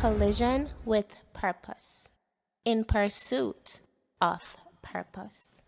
collision with purpose, in pursuit of purpose.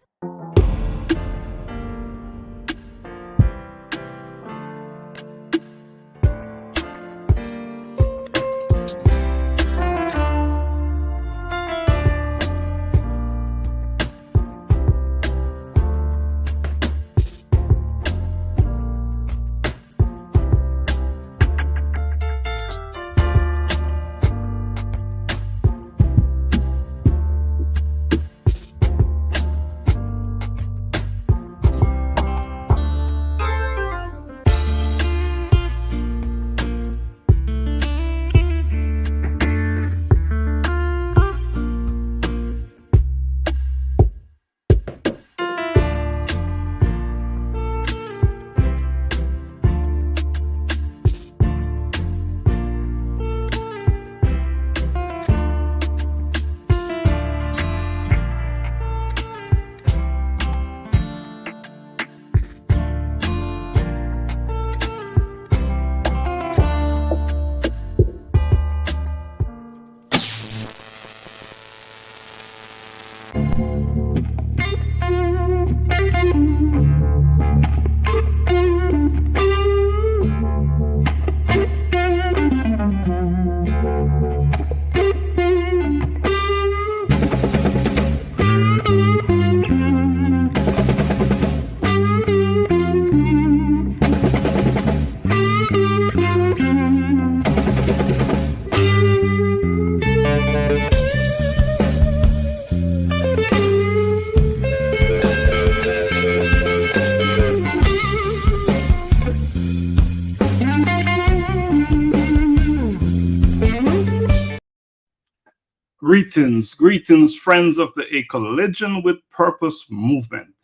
Greetings, friends of the A Collision with Purpose movement.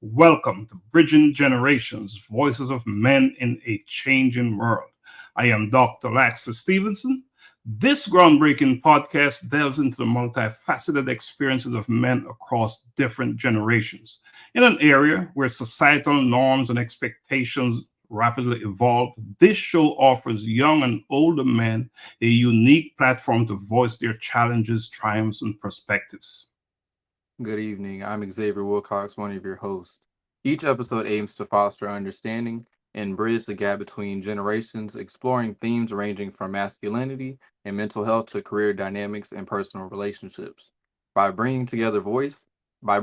Welcome to Bridging Generations, Voices of Men in a Changing World. I am Dr. Laxley Stephenson. This groundbreaking podcast delves into the multifaceted experiences of men across different generations in an area where societal norms and expectations rapidly evolve. This show offers young and older men a unique platform to voice their challenges, triumphs, and perspectives. Good evening. I'm Xavier Willcox, one of your hosts. Each episode aims to foster understanding and bridge the gap between generations, exploring themes ranging from masculinity and mental health to career dynamics and personal relationships. By bringing together voices from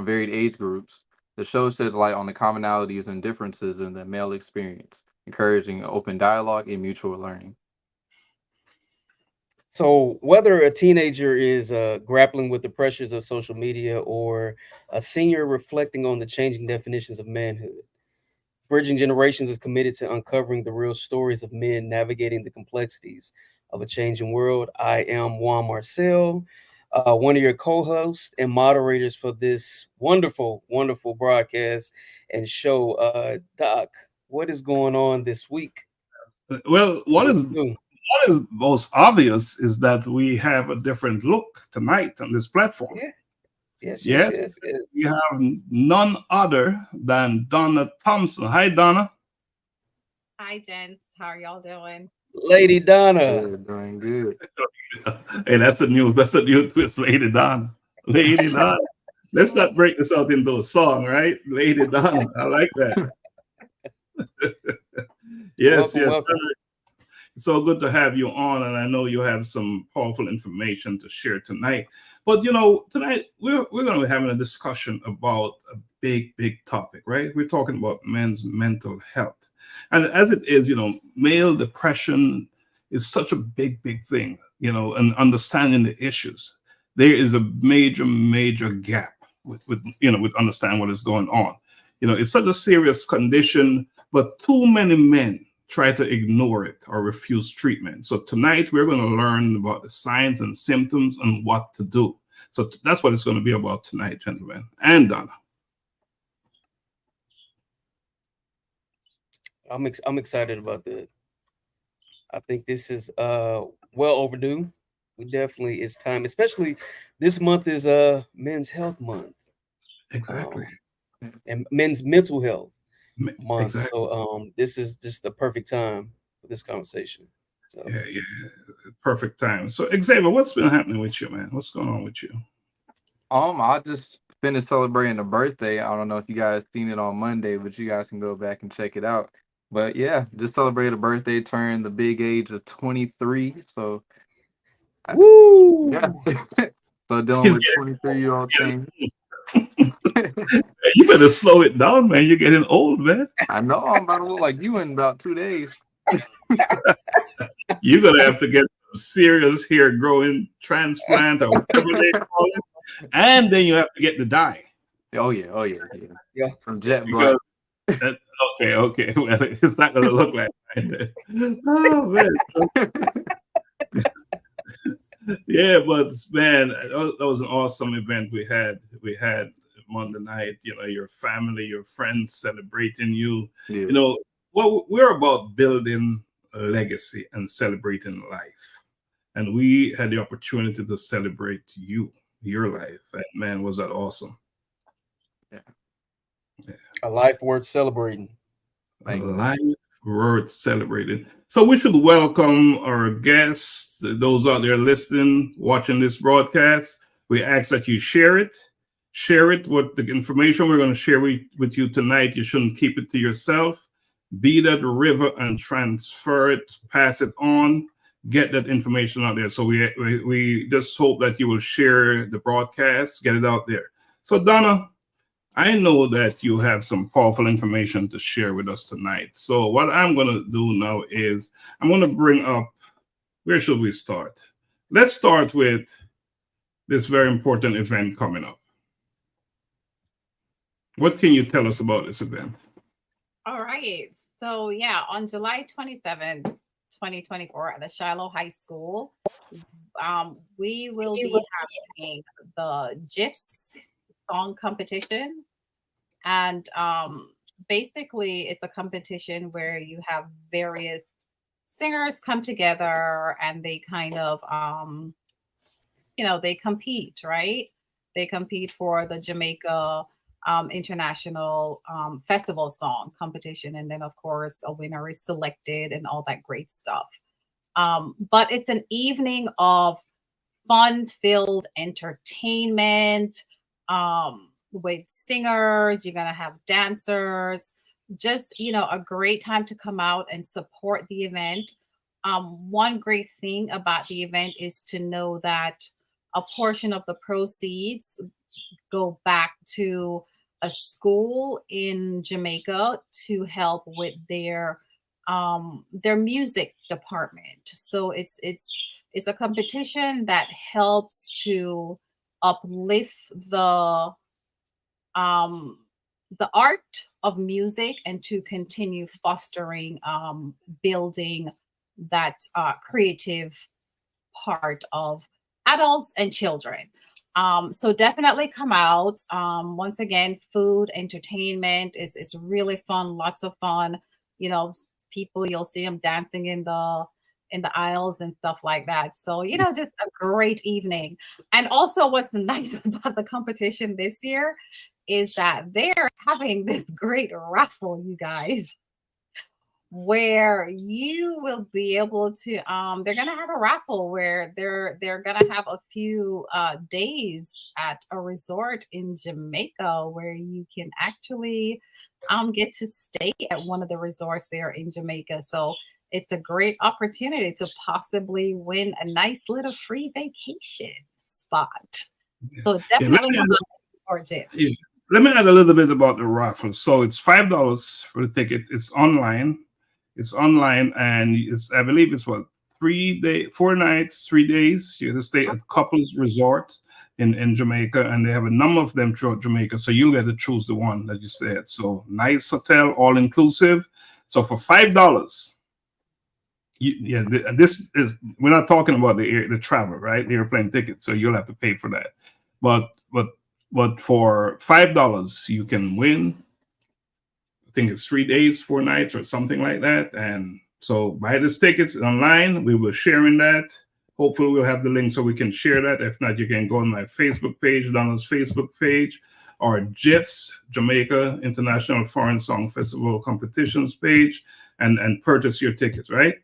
varied age groups, the show sheds light on the commonalities and differences in the male experience, encouraging open dialogue and mutual learning. So whether a teenager is grappling with the pressures of social media or a senior reflecting on the changing definitions of manhood, Bridging Generations is committed to uncovering the real stories of men navigating the complexities of a changing world. I am Juan Marcel, one of your co-hosts and moderators for this wonderful, wonderful broadcast and show. Doc, what is going on this week? Well, what is most obvious is that we have a different look tonight on this platform. Yeah. Yes. We have none other than Donna Thompson. Hi, Donna. Hi, gents. How are y'all doing? Lady Donna. Doing good. Hey, that's a new twist, Lady Donna. Lady Donna. Let's not break this out into a song, right? Lady Donna. I like that. Yes. Welcome. It's so good to have you on, and I know you have some powerful information to share tonight. But tonight we're going to be having a discussion about a big topic, right? We're talking about men's mental health, and as it is, male depression is such a big thing, and understanding the issues. There is a major gap with understanding what is going on. It's such a serious condition, but too many men try to ignore it or refuse treatment. So tonight we're going to learn about the signs and symptoms and what to do. So that's what it's going to be about tonight, gentlemen. And Donna. I'm excited about that. I think this is well overdue. It's time, especially this month is Men's Health Month. Exactly. And Men's Mental Health Month. Exactly. So this is just the perfect time for this conversation. So. Yeah, perfect time. So Xavier, what's been happening with you, man? What's going on with you? I just finished celebrating a birthday. I don't know if you guys seen it on Monday, but you guys can go back and check it out. But yeah, just celebrated a birthday, turned the big age of 23. So Woo! yeah. So dealing He's with 23-year-old things. You better slow it down, man. You're getting old, man. I know I'm about to look like you in about 2 days. You're gonna have to get some serious hair growing transplant or whatever they call it, and then you have to get the dye. Oh yeah. Yeah. Some jet black. Because okay. Well, it's not gonna look like that. Oh man. Yeah, but man, that was an awesome event we had. We had Monday night. You know, your family, your friends celebrating you. Yeah. You know, well, we're about building a legacy and celebrating life, and we had the opportunity to celebrate you, your life. And man, was that awesome! Yeah. A life worth celebrating. A life worth celebrating. So we should welcome our guests, those out there listening, watching this broadcast. We ask that you share it. Share it with the information we're going to share with you tonight. You shouldn't keep it to yourself. Be that river and transfer it, pass it on, get that information out there. So we just hope that you will share the broadcast, get it out there. So Donna, I know that you have some powerful information to share with us tonight. So what I'm going to do now is I'm going to bring up, where should we start? Let's start with this very important event coming up. What can you tell us about this event? All right. So yeah, on July 27th, 2024 at the Shiloh High School, we will be having the GIFs song competition. And basically it's a competition where you have various singers come together and they kind of, they compete, right? They compete for the Jamaica International Festival Song Competition. And then, of course, a winner is selected and all that great stuff. But it's an evening of fun-filled entertainment with singers. You're going to have dancers. Just, a great time to come out and support the event. One great thing about the event is to know that a portion of the proceeds go back to a school in Jamaica to help with their music department. So it's a competition that helps to uplift the art of music and to continue fostering building that creative part of adults and children. So definitely come out. Once again, food, entertainment is really fun, lots of fun. People, you'll see them dancing in the aisles and stuff like that. So, just a great evening. And also what's nice about the competition this year is that they're having this great raffle, you guys, where you will be able to they're gonna have a raffle where they're gonna have a few days at a resort in Jamaica where you can actually get to stay at one of the resorts there in Jamaica. So it's a great opportunity to possibly win a nice little free vacation spot. So definitely Let me add a little bit about the raffle. So it's $5 for the ticket. It's online. And I believe it's 4 nights, 3 days. You have to stay at Couples Resort in Jamaica, and they have a number of them throughout Jamaica. So you'll get to choose the one that you stay at. So nice hotel, all inclusive. So for $5, this is, we're not talking about the travel, right? The airplane ticket. So you'll have to pay for that. But for $5, you can win. I think it's 3 days, 4 nights, or something like that. And so buy this tickets online. We will share in that. Hopefully we'll have the link so we can share that. If not, you can go on my Facebook page, Donald's Facebook page, or GIFs, Jamaica International Foreign Song Festival Competitions page, and purchase your tickets, right?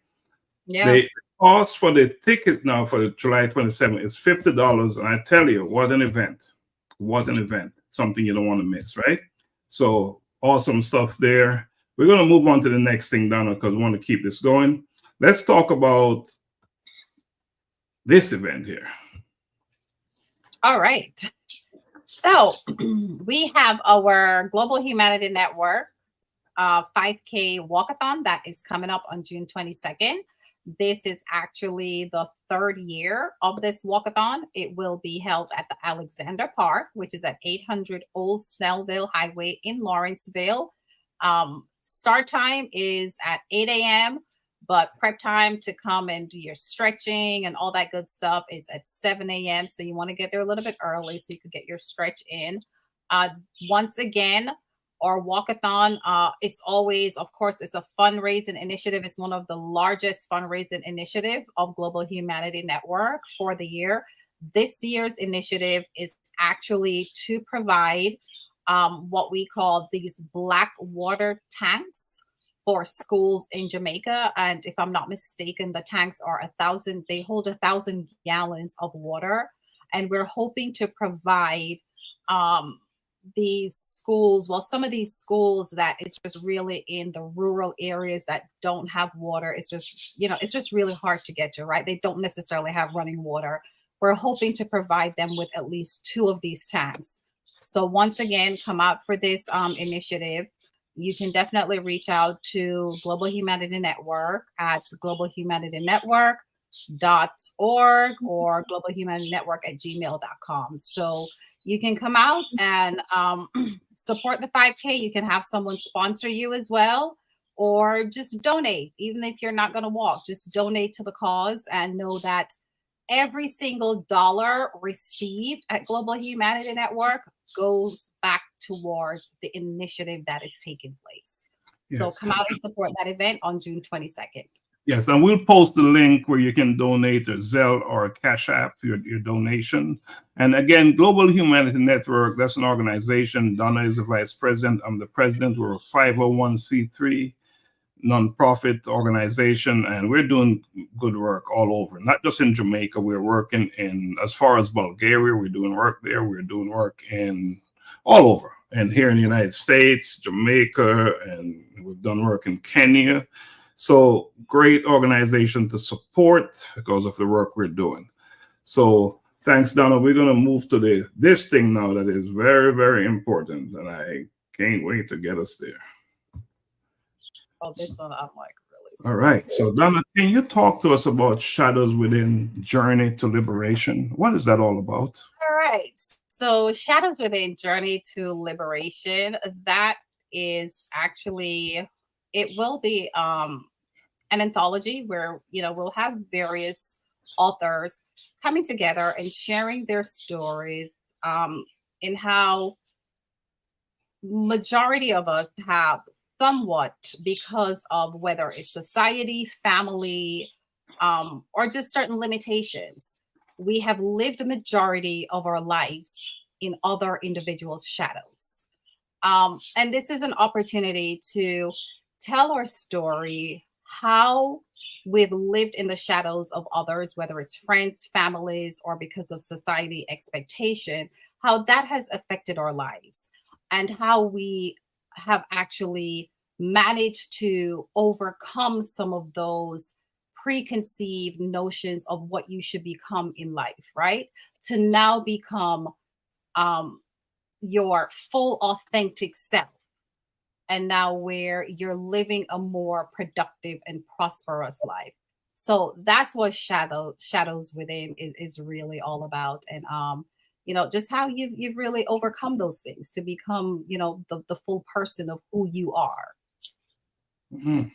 Yeah. The cost for the ticket now for the July 27th is $50. And I tell you, what an event. What an event. Something you don't want to miss, right? So awesome stuff there. We're going to move on to the next thing, Donna, because we want to keep this going. Let's talk about this event here. All right. So we have our Global Humanity Network 5K walkathon that is coming up on June 22nd. This is actually the third year of this walkathon. It will be held at the Alexander Park, which is at 800 Old Snellville Highway in Lawrenceville. Start time is at 8 a.m., but prep time to come and do your stretching and all that good stuff is at 7 a.m. So you want to get there a little bit early so you can get your stretch in. Once again, our walkathon, it's always, of course, it's a fundraising initiative. It's one of the largest fundraising initiative of Global Humanity Network for the year. This year's initiative is actually to provide what we call these black water tanks for schools in Jamaica. And if I'm not mistaken, the tanks are 1,000, they hold 1,000 gallons of water. And we're hoping to provide these schools, well, some of these schools that it's just really in the rural areas that don't have water. It's just, it's just really hard to get to, right? They don't necessarily have running water. We're hoping to provide them with at least 2 of these tanks. So once again, come out for this initiative. You can definitely reach out to Global Humanity Network at globalhumanitynetwork.org or globalhumanitynetwork@gmail.com. So you can come out and support the 5K. You can have someone sponsor you as well, or just donate. Even if you're not going to walk, just donate to the cause and know that every single dollar received at Global Humanity Network goes back towards the initiative that is taking place. Yes. So come out and support that event on June 22nd. Yes, and we'll post the link where you can donate a Zelle or a Cash App for your donation. And again, Global Humanity Network, that's an organization. Donna is the vice president. I'm the president. We're a 501c3 nonprofit organization, and we're doing good work all over, not just in Jamaica. We're working in, as far as Bulgaria, we're doing work there. We're doing work in all over, and here in the United States, Jamaica, and we've done work in Kenya. So great organization to support because of the work we're doing. So thanks, Donna. We're going to move to this thing now that is very, very important, and I can't wait to get us there. Oh, this one I'm like really all right. So Donna, can you talk to us about Shadows Within Journey to Liberation? What is that all about? All right. So Shadows Within Journey to Liberation, that is actually, it will be an anthology where, we'll have various authors coming together and sharing their stories in how majority of us have somewhat, because of whether it's society, family, or just certain limitations, we have lived a majority of our lives in other individuals' shadows. And this is an opportunity to tell our story, how we've lived in the shadows of others, whether it's friends, families, or because of society expectation, how that has affected our lives, and how we have actually managed to overcome some of those preconceived notions of what you should become in life, right? To now become your full authentic self. And now where you're living a more productive and prosperous life. So that's what Shadows Within is really all about. And just how you've really overcome those things to become, the full person of who you are. Mm-hmm.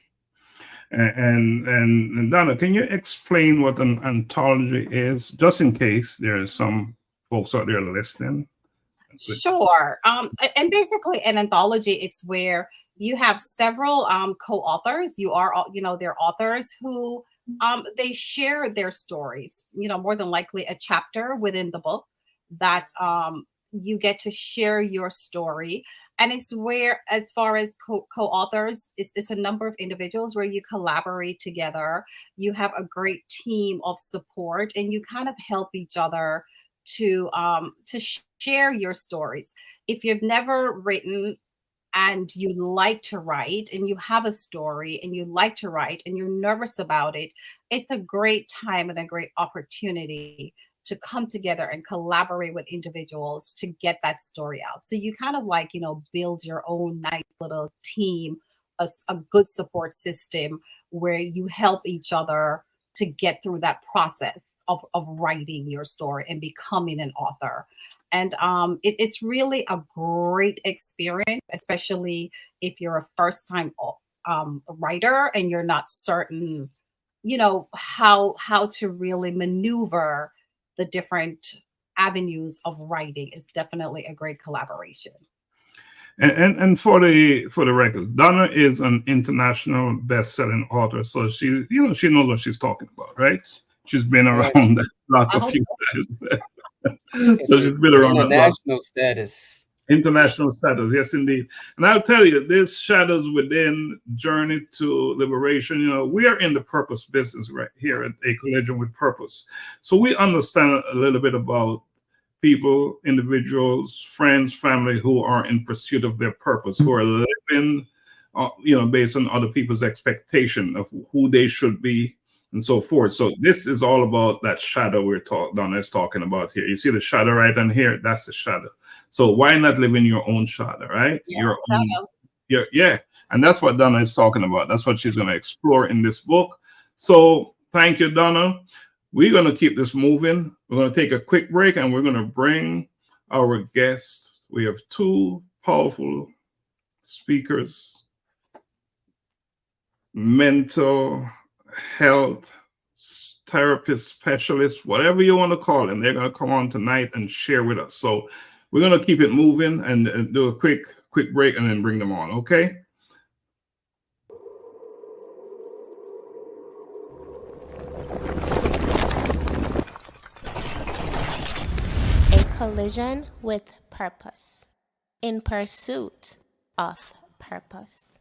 And Donna, can you explain what an anthology is, just in case there are some folks out there listening? Sure. And basically an anthology, it's where you have several co-authors. They're authors who they share their stories, more than likely a chapter within the book that you get to share your story. And it's where, as far as co-authors, it's a number of individuals where you collaborate together. You have a great team of support, and you kind of help each other to share your stories. If you've never written and you like to write, and you have a story and you like to write and you're nervous about it, it's a great time and a great opportunity to come together and collaborate with individuals to get that story out. So you kind of like, build your own nice little team, a good support system where you help each other to get through that process of writing your story and becoming an author. And it's really a great experience, especially if you're a first time writer and you're not certain, how to really maneuver the different avenues of writing. Is definitely a great collaboration. And for the record, Donna is an international best-selling author, so she knows what she's talking about, right? She's been around that block a few times. So she's been around that block. International status. International status, yes, indeed. And I'll tell you, this Shadows Within Journey to Liberation, we are in the purpose business right here at A Collision with Purpose. So we understand a little bit about people, individuals, friends, family who are in pursuit of their purpose, who are living, based on other people's expectation of who they should be and so forth. So this is all about that shadow Donna is talking about here. You see the shadow right in here? That's the shadow. So why not live in your own shadow, right? Yeah, Yeah. And that's what Donna is talking about. That's what she's going to explore in this book. So thank you, Donna. We're going to keep this moving. We're going to take a quick break, and we're going to bring our guests. We have two powerful speakers, mental health therapist specialists, whatever you want to call them. They're going to come on tonight and share with us. So we're going to keep it moving and do a quick break and then bring them on. Okay. A collision with purpose, in pursuit of purpose.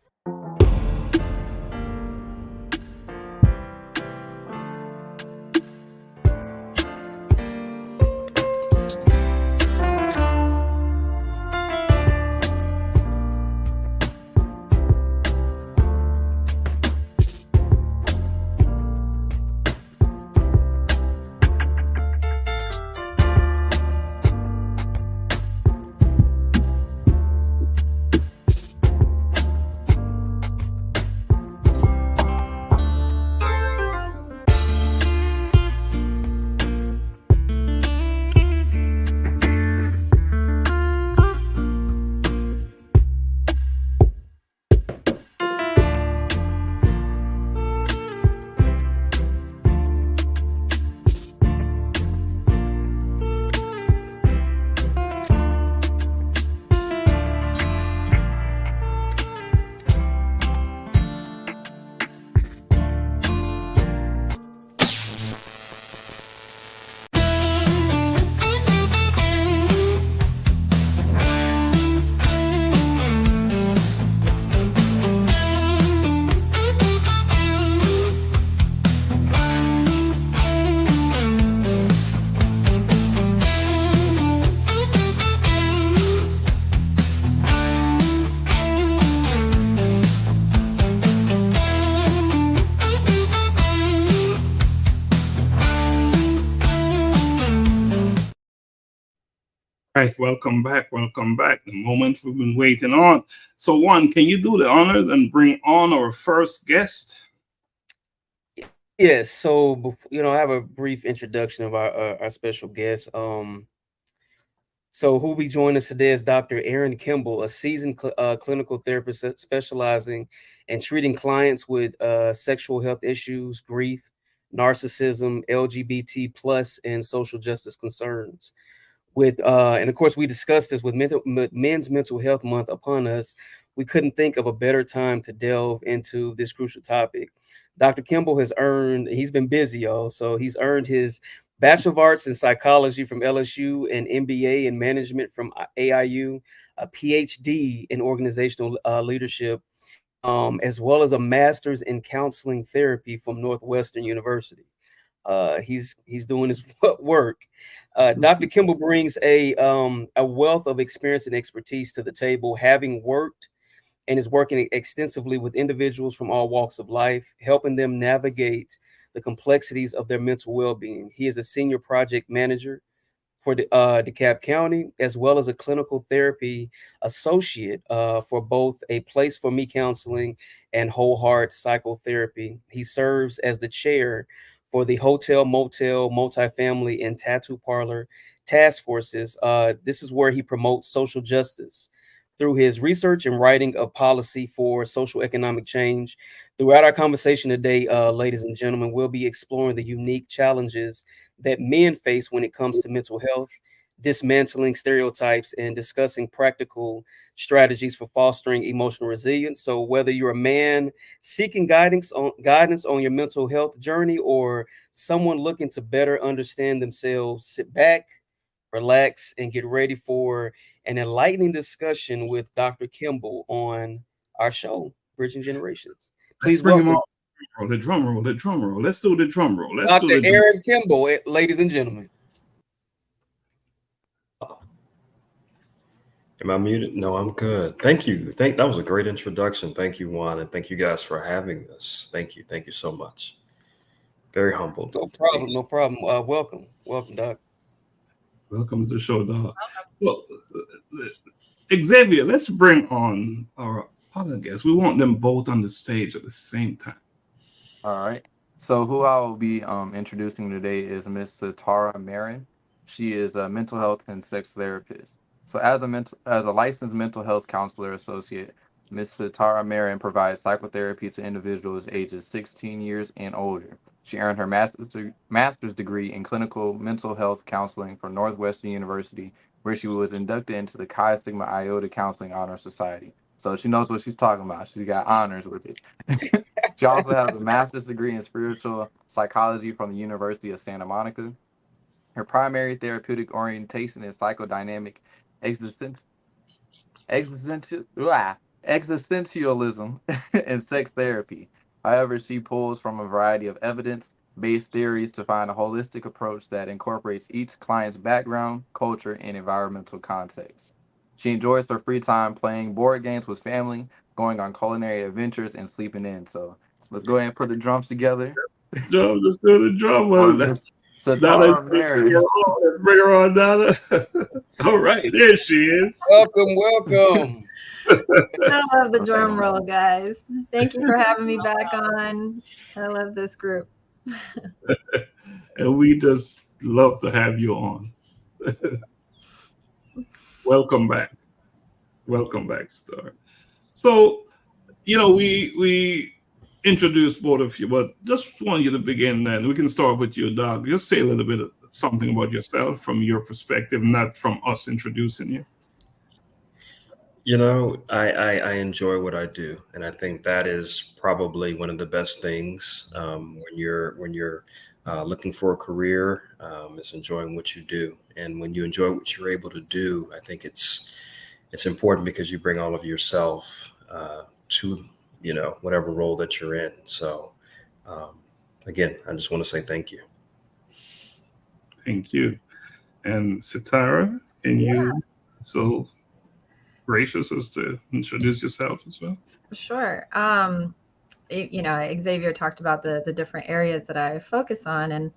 Right, welcome back. The moment we've been waiting on. So Juan, can you do the honors and bring on our first guest? Yes. So, I have a brief introduction of our special guest. So who'll be joining us today is Dr. Erin Kimble, a seasoned clinical therapist specializing in treating clients with sexual health issues, grief, narcissism, LGBT plus, and social justice concerns. And of course, we discussed this with Men's Mental Health Month upon us. We couldn't think of a better time to delve into this crucial topic. Dr. Kimble he's been busy, y'all. So he's earned his Bachelor of Arts in Psychology from LSU, an MBA in Management from AIU, a PhD in Organizational Leadership, as well as a Master's in Counseling Therapy from Northwestern University. He's doing his work. Dr. Kimble brings a wealth of experience and expertise to the table, having worked and is working extensively with individuals from all walks of life, helping them navigate the complexities of their mental well-being. He is a senior project manager for DeKalb County, as well as a clinical therapy associate for both A Place for Me Counseling and Whole Heart Psychotherapy. He serves as the chair for the Hotel, Motel, Multifamily, and Tattoo Parlor task forces. This is where he promotes social justice through his research and writing of policy for social economic change. Throughout our conversation today, ladies and gentlemen, we'll be exploring the unique challenges that men face when it comes to mental health, dismantling stereotypes, and discussing practical strategies for fostering emotional resilience. So whether you're a man seeking guidance on your mental health journey or someone looking to better understand themselves, sit back, relax, and get ready for an enlightening discussion with Dr. Kimble on our show, Bridging Generations. Please bring him welcome on. The drum roll. Let's do the drum roll. Dr. Aaron Kimble, ladies and gentlemen. Am I muted? No, I'm good. Thank you. That was a great introduction. Thank you, Juan, and thank you guys for having us. Thank you so much. Very humbled. No problem. Welcome, Doc. Welcome to the show, Doc. Well, Xavier, let's bring on our other guests. We want them both on the stage at the same time. All right. So who I will be introducing today is Miss Sitara Marin. She is a mental health and sex therapist. So as a licensed mental health counselor associate, Ms. Sitara Marin provides psychotherapy to individuals ages 16 years and older. She earned her master's degree in clinical mental health counseling from Northwestern University, where she was inducted into the Chi Sigma Iota Counseling Honor Society. So she knows what she's talking about. She got honors with it. She also has a master's degree in spiritual psychology from the University of Santa Monica. Her primary therapeutic orientation is psychodynamic existentialism and sex therapy. However, she pulls from a variety of evidence-based theories to find a holistic approach that incorporates each client's background, culture, and environmental context. She enjoys her free time playing board games with family, going on culinary adventures, and sleeping in. So let's go ahead and put the drums together. Let's do the drum. Sitara Marin. Let's bring her on, Donna. All right, there she is. Welcome. I love the drum roll, guys. Thank you for having me back on. I love this group. And we just love to have you on. Welcome back, Star. So, we introduced both of you, but just want you to begin then. We can start with you, Doc. Just say a little bit of something about yourself from your perspective, not from us introducing you. I enjoy what I do, and I think that is probably one of the best things when you're looking for a career, is enjoying what you do. And when you enjoy what you're able to do, I think it's important because you bring all of yourself to whatever role that you're in. So again, I just want to say thank you. Thank you. And Sitara, can you so gracious as to introduce yourself as well? Sure. Xavier talked about the different areas that I focus on, and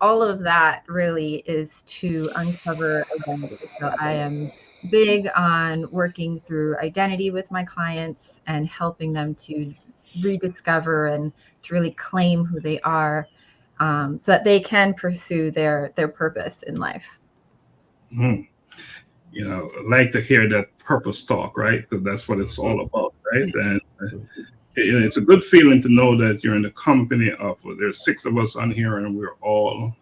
all of that really is to uncover identity. So I am big on working through identity with my clients and helping them to rediscover and to really claim who they are, so that they can pursue their purpose in life. I like to hear that purpose talk, right? Because that's what it's all about, right? And it's a good feeling to know that you're in the company of, there's 6 of us on here, and we're all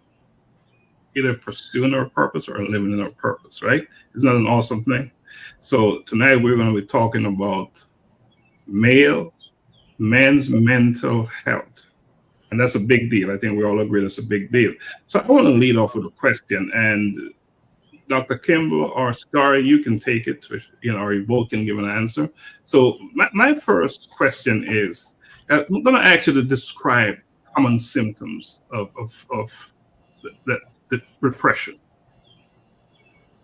either pursuing our purpose or living in our purpose, right? Isn't that an awesome thing? So tonight we're going to be talking about men's mental health. And that's a big deal. I think we all agree that's a big deal. So I want to lead off with a question, and Dr. Kimble or Sitara, you can take it, or you both can give an answer. So my first question is, I'm going to ask you to describe common symptoms of the depression,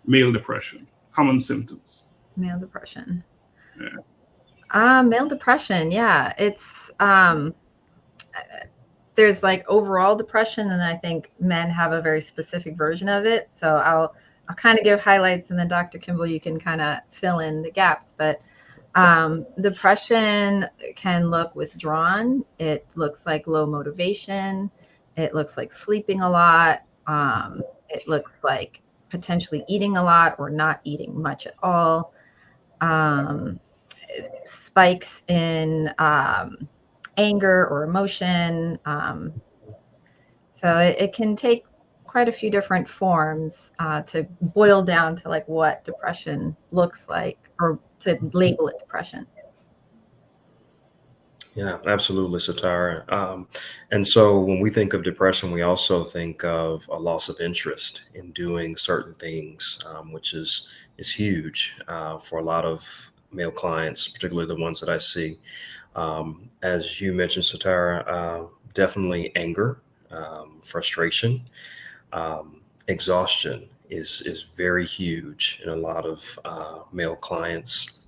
male depression, common symptoms. Male depression. Yeah. Male depression. Yeah, it's there's like overall depression, and I think men have a very specific version of it. So I'll kind of give highlights, and then Dr. Kimble, you can kind of fill in the gaps. But depression can look withdrawn. It looks like low motivation. It looks like sleeping a lot. It looks like potentially eating a lot or not eating much at all. Spikes in anger or emotion. So it can take quite a few different forms to boil down to like what depression looks like, or to label it depression. Yeah, absolutely, Sitara. And so when we think of depression, we also think of a loss of interest in doing certain things, which is huge for a lot of male clients, particularly the ones that I see. As you mentioned, Sitara, definitely anger, frustration, exhaustion is very huge in a lot of male clients,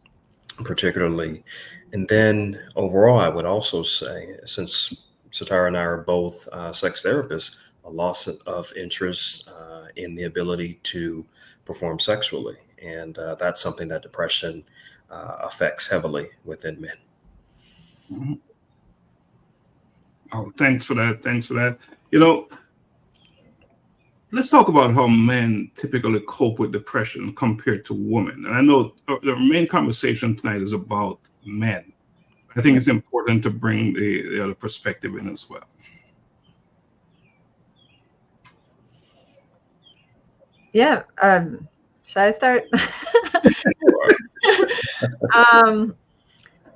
particularly. And then overall, I would also say, since Sitara and I are both sex therapists, a loss of interest in the ability to perform sexually. And that's something that depression affects heavily within men. Mm-hmm. Oh, thanks for that. Thanks for that. Let's talk about how men typically cope with depression compared to women. And I know the main conversation tonight is about men. I think it's important to bring the other perspective in as well. Yeah. Should I start?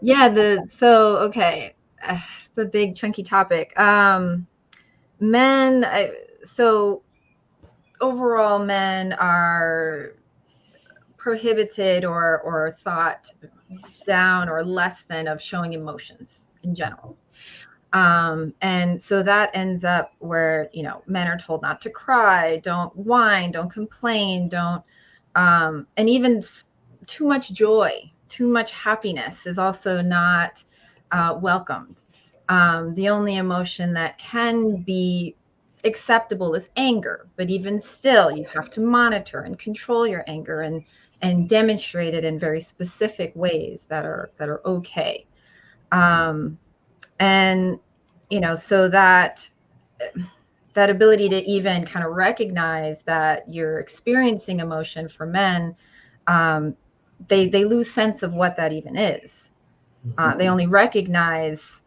Yeah. Okay. It's a big chunky topic. Men. So overall, men are prohibited or thought down or less than of showing emotions in general. And so that ends up where, men are told not to cry, don't whine, don't complain, don't, and even too much joy, too much happiness is also not welcomed. The only emotion that can be acceptable is anger, but even still, you have to monitor and control your anger and demonstrate it in very specific ways that are okay. And so that ability to even kind of recognize that you're experiencing emotion for men, they lose sense of what that even is. They only recognize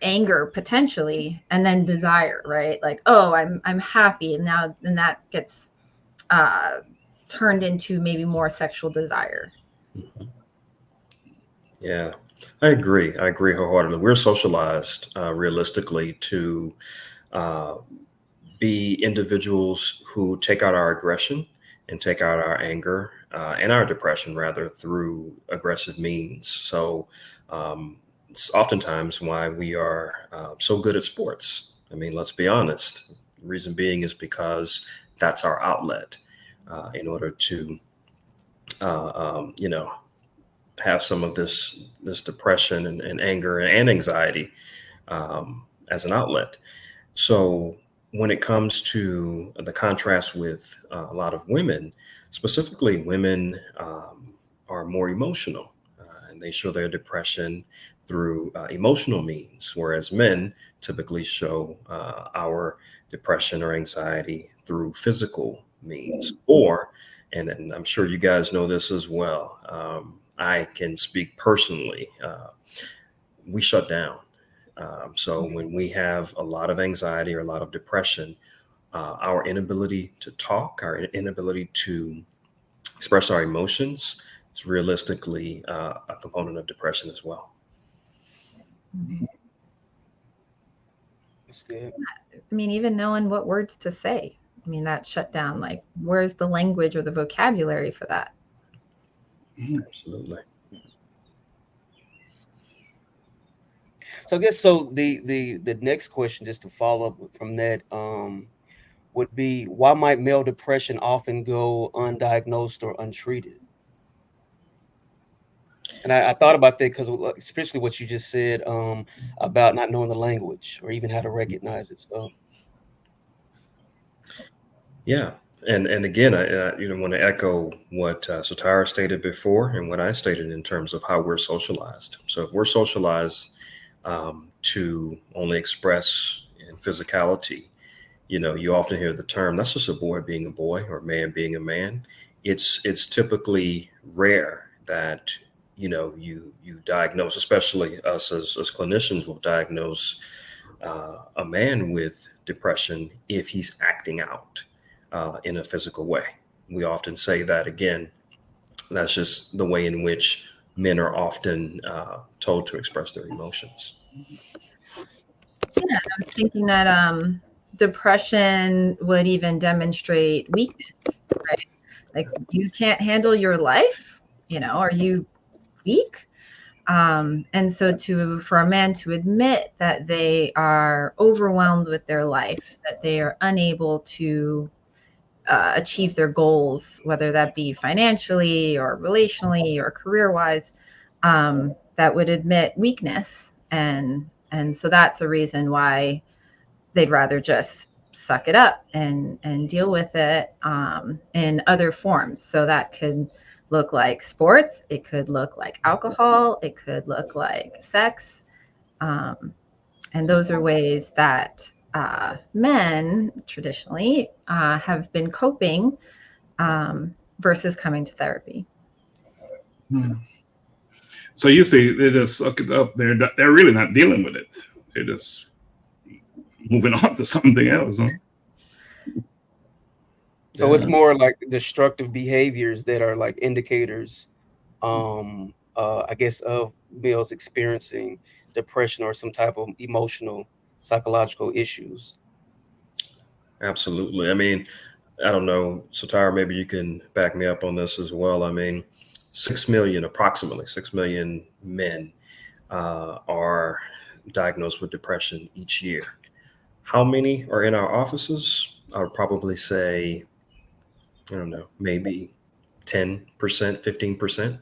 anger potentially, and then desire, right? Like, oh, I'm happy, and now then that gets turned into maybe more sexual desire. Yeah, I agree wholeheartedly. We're socialized realistically to be individuals who take out our aggression and take out our anger and our depression rather through aggressive means. So it's oftentimes why we are so good at sports. I mean, let's be honest. The reason being is because that's our outlet in order to, have some of this depression and anger and anxiety as an outlet. So when it comes to the contrast with a lot of women, specifically women are more emotional and they show their depression through emotional means, whereas men typically show our depression or anxiety through physical means. Or, and I'm sure you guys know this as well, I can speak personally, we shut down. So when we have a lot of anxiety or a lot of depression, our inability to talk, our inability to express our emotions is realistically a component of depression as well. That's good. I mean, even knowing what words to say. I mean, that's shut down. Like, where's the language or the vocabulary for that? Absolutely. So I guess the next question, just to follow up from that, would be, why might male depression often go undiagnosed or untreated? And I thought about that because, especially what you just said, about not knowing the language or even how to recognize it. So Yeah. And again, I want to echo what Sitara stated before and what I stated in terms of how we're socialized. So if we're socialized to only express in physicality, you often hear the term, that's just a boy being a boy or a man being a man. It's typically rare that, you diagnose, especially us as clinicians will diagnose a man with depression if he's acting out in a physical way. We often say that, again, that's just the way in which men are often told to express their emotions. Yeah, I'm thinking that depression would even demonstrate weakness, right? Like, you can't handle your life, are you weak? And so for a man to admit that they are overwhelmed with their life, that they are unable to achieve their goals, whether that be financially or relationally or career-wise, that would admit weakness. And so that's a reason why they'd rather just suck it up and deal with it in other forms. So that could look like sports. It could look like alcohol. It could look like sex. And those are ways that men traditionally have been coping versus coming to therapy. So you see, they just suck it up. They're really not dealing with it. They're just moving on to something else. Huh? So it's more like destructive behaviors that are like indicators, I guess, of males experiencing depression or some type of emotional, psychological issues. Absolutely. I mean, I don't know, Sitara, maybe you can back me up on this as well. I mean, approximately 6 million men are diagnosed with depression each year. How many are in our offices? I would probably say, I don't know, maybe 10%, 15%.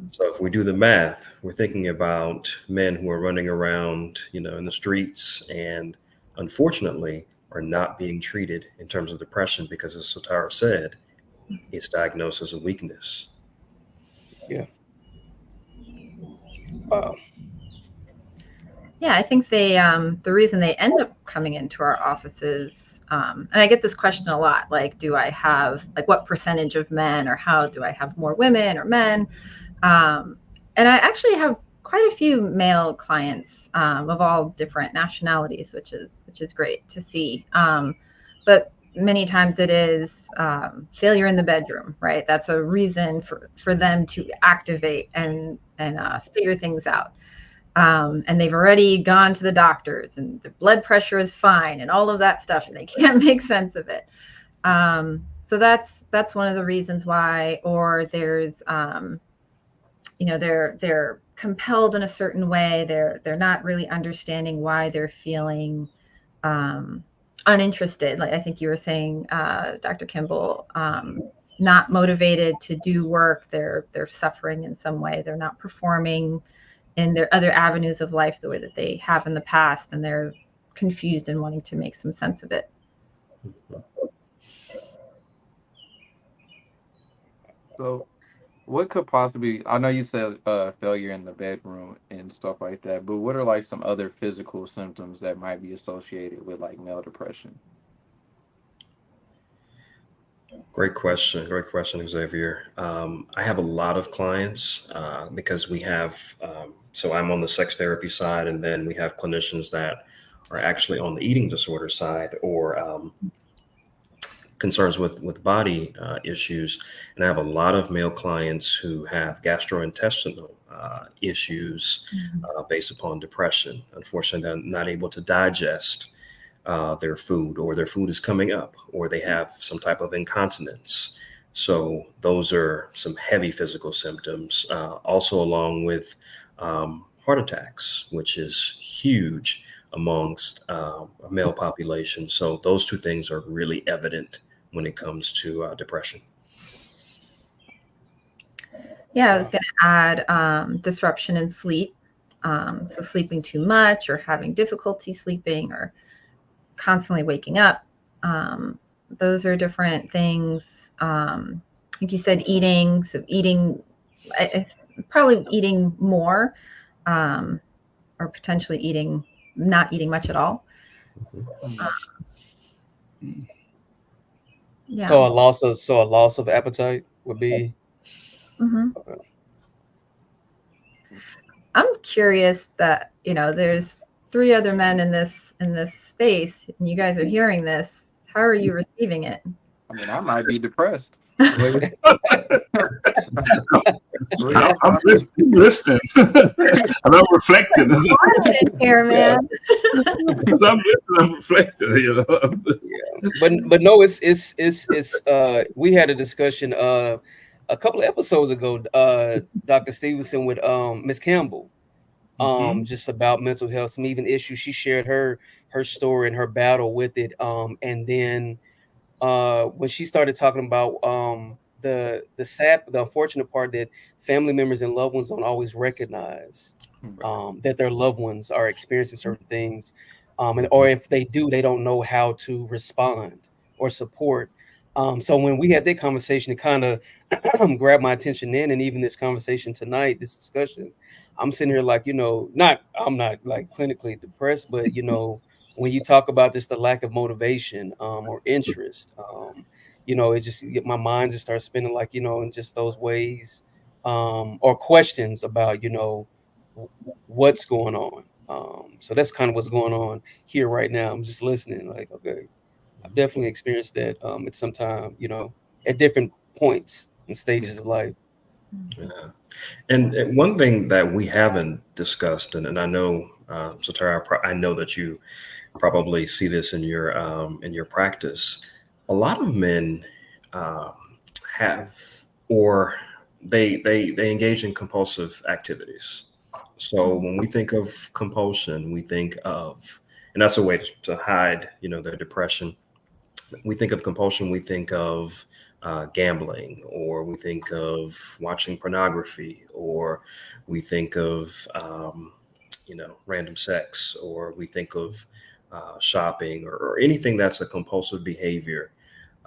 So if we do the math, we're thinking about men who are running around, in the streets and unfortunately are not being treated in terms of depression because, as Sitara said, it's diagnosed as a weakness. Yeah. Wow. Yeah, I think the reason they end up coming into our offices, and I get this question a lot, like, do I have, like, what percentage of men, or how do I have more women or men? And I actually have quite a few male clients of all different nationalities, which is great to see. But many times it is failure in the bedroom, right? That's a reason for them to activate and figure things out. And they've already gone to the doctors and the blood pressure is fine and all of that stuff, and they can't make sense of it. So that's one of the reasons why. Or there's they're compelled in a certain way. They're not really understanding why they're feeling uninterested. Like I think you were saying, Dr. Kimble, not motivated to do work. They're suffering in some way. They're not performing in their other avenues of life the way that they have in the past, and they're confused and wanting to make some sense of it. So what could possibly, I know you said failure in the bedroom and stuff like that, but what are like some other physical symptoms that might be associated with like male depression? Great question, Xavier. I have a lot of clients because we have, so I'm on the sex therapy side, and then we have clinicians that are actually on the eating disorder side, or concerns with body issues. And I have a lot of male clients who have gastrointestinal issues based upon depression. Unfortunately, they're not able to digest their food, or their food is coming up, or they have some type of incontinence. So those are some heavy physical symptoms, also along with heart attacks, which is huge amongst a male population. So those two things are really evident when it comes to depression. Yeah, I was going to add disruption in sleep. So sleeping too much, or having difficulty sleeping, or constantly waking up. Those are different things. Like you said, eating. So eating, probably eating more, or potentially not eating much at all. Yeah. So a loss of appetite would be. Mm-hmm. Okay. I'm curious that, there's 3 other men in this space, and you guys are hearing this. How are you receiving it? I mean, I might be depressed. I'm listening. And I'm reflecting. As Here, man. I'm listening, I'm reflecting. But no, it's we had a discussion a couple of episodes ago, Dr. Stephenson, with Miss Campbell, just about mental health, some even issues. She shared her story and her battle with it, and then when she started talking about the unfortunate part that family members and loved ones don't always recognize that their loved ones are experiencing certain things, or if they do, they don't know how to respond or support. So when we had that conversation, it kind of grabbed my attention then, and even this conversation tonight, this discussion, I'm sitting here like, I'm not like clinically depressed, but when you talk about just the lack of motivation or interest, it just, my mind just starts spinning, like, in just those ways, or questions about, what's going on. So that's kind of what's going on here right now. I'm just listening, like, okay, I've definitely experienced that at some time, at different points and stages of life. Yeah. And one thing that we haven't discussed, and I know, Sitara, I know that you probably see this in your practice. A lot of men have, or they engage in compulsive activities. So when we think of compulsion, we think of, and that's a way to hide, their depression. We think of compulsion, we think of gambling, or we think of watching pornography, or we think of random sex, or we think of shopping, or anything that's a compulsive behavior.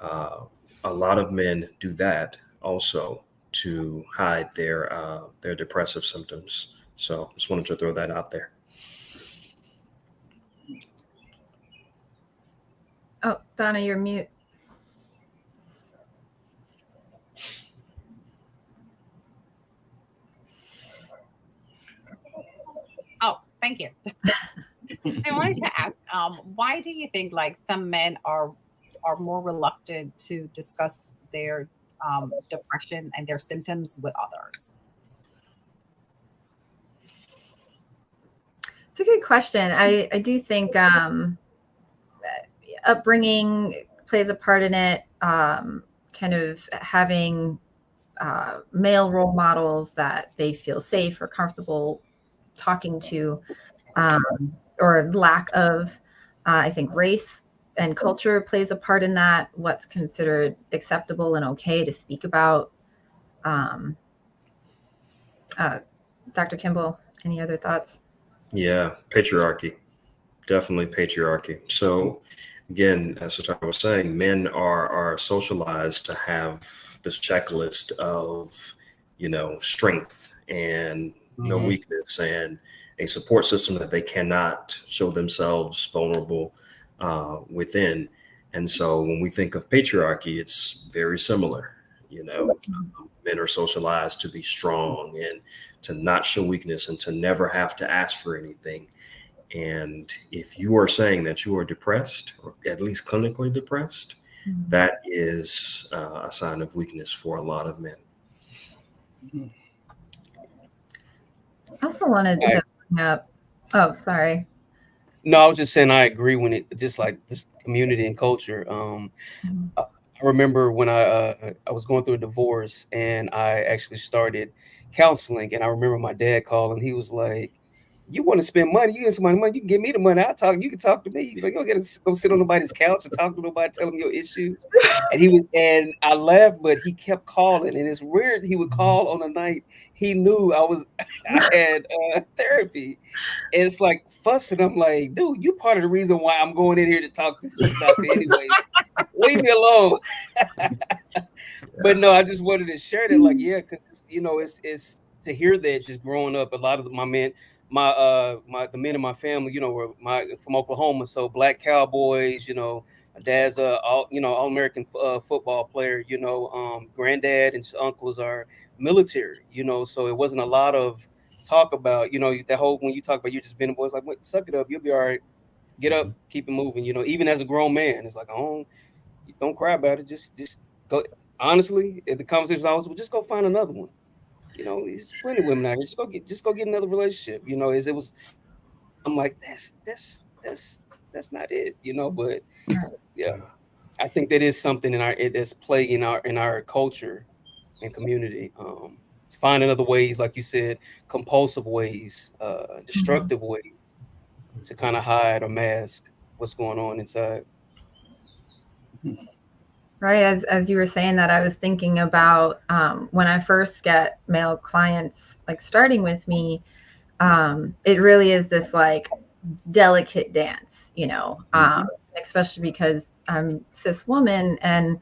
A lot of men do that also to hide their depressive symptoms. So just wanted to throw that out there. Oh, Donna, you're mute. Oh, thank you. I wanted to ask, why do you think like some men are more reluctant to discuss their depression and their symptoms with others? It's a good question. I do think upbringing plays a part in it. Kind of having male role models that they feel safe or comfortable talking to, or lack of. I think race and culture plays a part in that. What's considered acceptable and okay to speak about. Dr. Kimble, any other thoughts? Yeah, patriarchy, definitely patriarchy. So again, as Sitara was saying, men are socialized to have this checklist of, strength and no weakness, and a support system that they cannot show themselves vulnerable within. And so when we think of patriarchy, it's very similar. Men are socialized to be strong and to not show weakness and to never have to ask for anything. And if you are saying that you are depressed, or at least clinically depressed, that is a sign of weakness for a lot of men. I also wanted to bring up. Oh, sorry. No, I was just saying I agree when it just like this community and culture. I remember when I was going through a divorce and I actually started counseling, and I remember my dad calling. He was like, "You want to spend money? You get some money. You can give me the money. I'll talk. You can talk to me." He's like, "You don't get to go sit on nobody's couch and talk to nobody, tell them your issues." And I laughed, but he kept calling, and it's weird. He would call on a night he knew I had therapy. And it's like fussing. I'm like, dude, you part of the reason why I'm going in here to talk to this doctor anyway. Leave me alone. But no, I just wanted to share that, like, yeah, because it's to hear that just growing up. A lot of my men, the men in my family, were from Oklahoma, so black cowboys. My dad's all American football player. Granddad and uncles are military. So it wasn't a lot of talk about that whole when you talk about you just being a boy. It's like, suck it up, you'll be all right. Get up, keep it moving. Even as a grown man, it's like, don't cry about it. Just go. Honestly, the conversation always, well, just go find another one. There's plenty of women out here. Just go get another relationship. As it was, I'm like, that's not it. But yeah, I think that is something that's plaguing our culture and community. Finding other ways, like you said, compulsive ways, destructive ways to kind of hide or mask what's going on inside. Right. As you were saying that, I was thinking about when I first get male clients like starting with me, it really is this like delicate dance, especially because I'm cis woman, and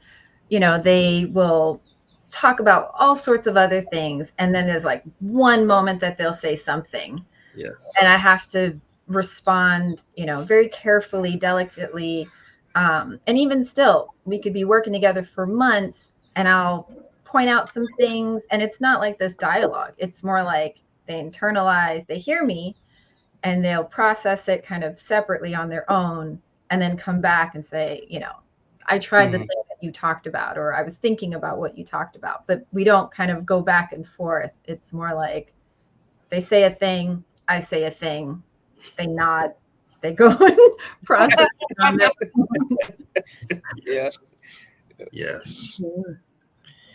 they will talk about all sorts of other things, and then there's like one moment that they'll say something, and I have to respond, very carefully, delicately. And even still, we could be working together for months and I'll point out some things, and it's not like this dialogue. It's more like they internalize, they hear me, and they'll process it kind of separately on their own, and then come back and say, I tried the thing that you talked about, or I was thinking about what you talked about. But we don't kind of go back and forth. It's more like they say a thing, I say a thing, they nod, they go and process it on their own. Yes.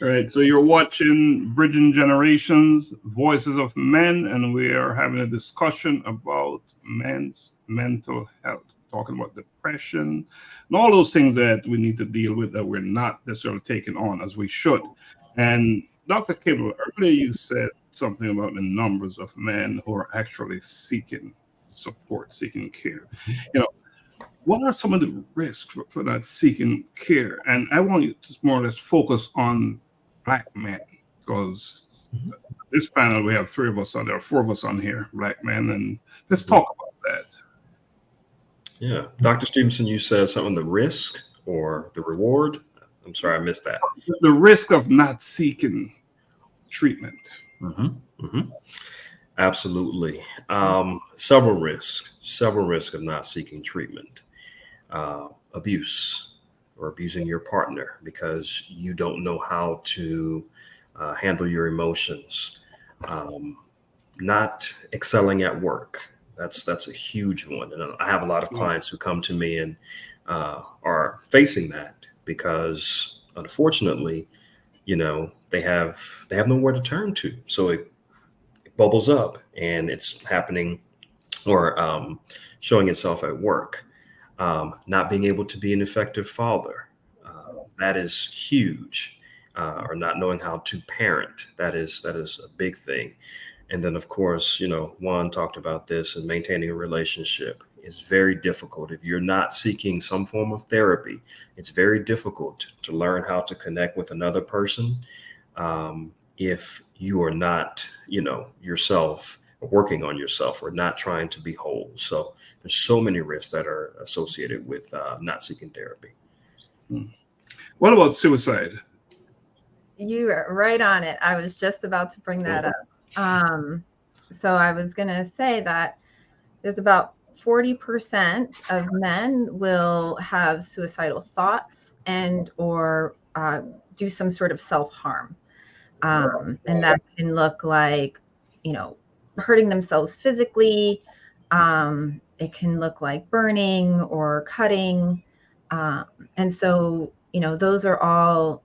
All right, so you're watching Bridging Generations, Voices of Men, and we are having a discussion about men's mental health, talking about depression and all those things that we need to deal with that we're not necessarily taking on as we should. And Dr. Kimble, earlier you said something about the numbers of men who are actually seeking support, seeking care. What are some of the risks for that seeking care? And I want you to more or less focus on Black men, because this panel, we have 3 of us on there, 4 of us on here, Black men, and let's talk about that. Yeah. Dr. Stephenson, you said something, the risk or the reward? I'm sorry, I missed that. The risk of not seeking treatment. Absolutely. Several risks of not seeking treatment. Abuse, or abusing your partner because you don't know how to handle your emotions. Not excelling at work. That's a huge one. And I have a lot of clients who come to me and are facing that because, unfortunately, they have nowhere to turn to. So it bubbles up and it's happening or showing itself at work. Not being able to be an effective father, that is huge. Or not knowing how to parent, that is a big thing. And then, of course, Juan talked about this, and maintaining a relationship is very difficult. If you're not seeking some form of therapy, it's very difficult to learn how to connect with another person if you are not, yourself, working on yourself, or not trying to be whole. So there's so many risks that are associated with not seeking therapy. What about suicide? You are right on it. I was just about to bring that up. So I was going to say that there's about 40% of men will have suicidal thoughts and or do some sort of self-harm. And that can look like, hurting themselves physically. It can look like burning or cutting. And so, those are all,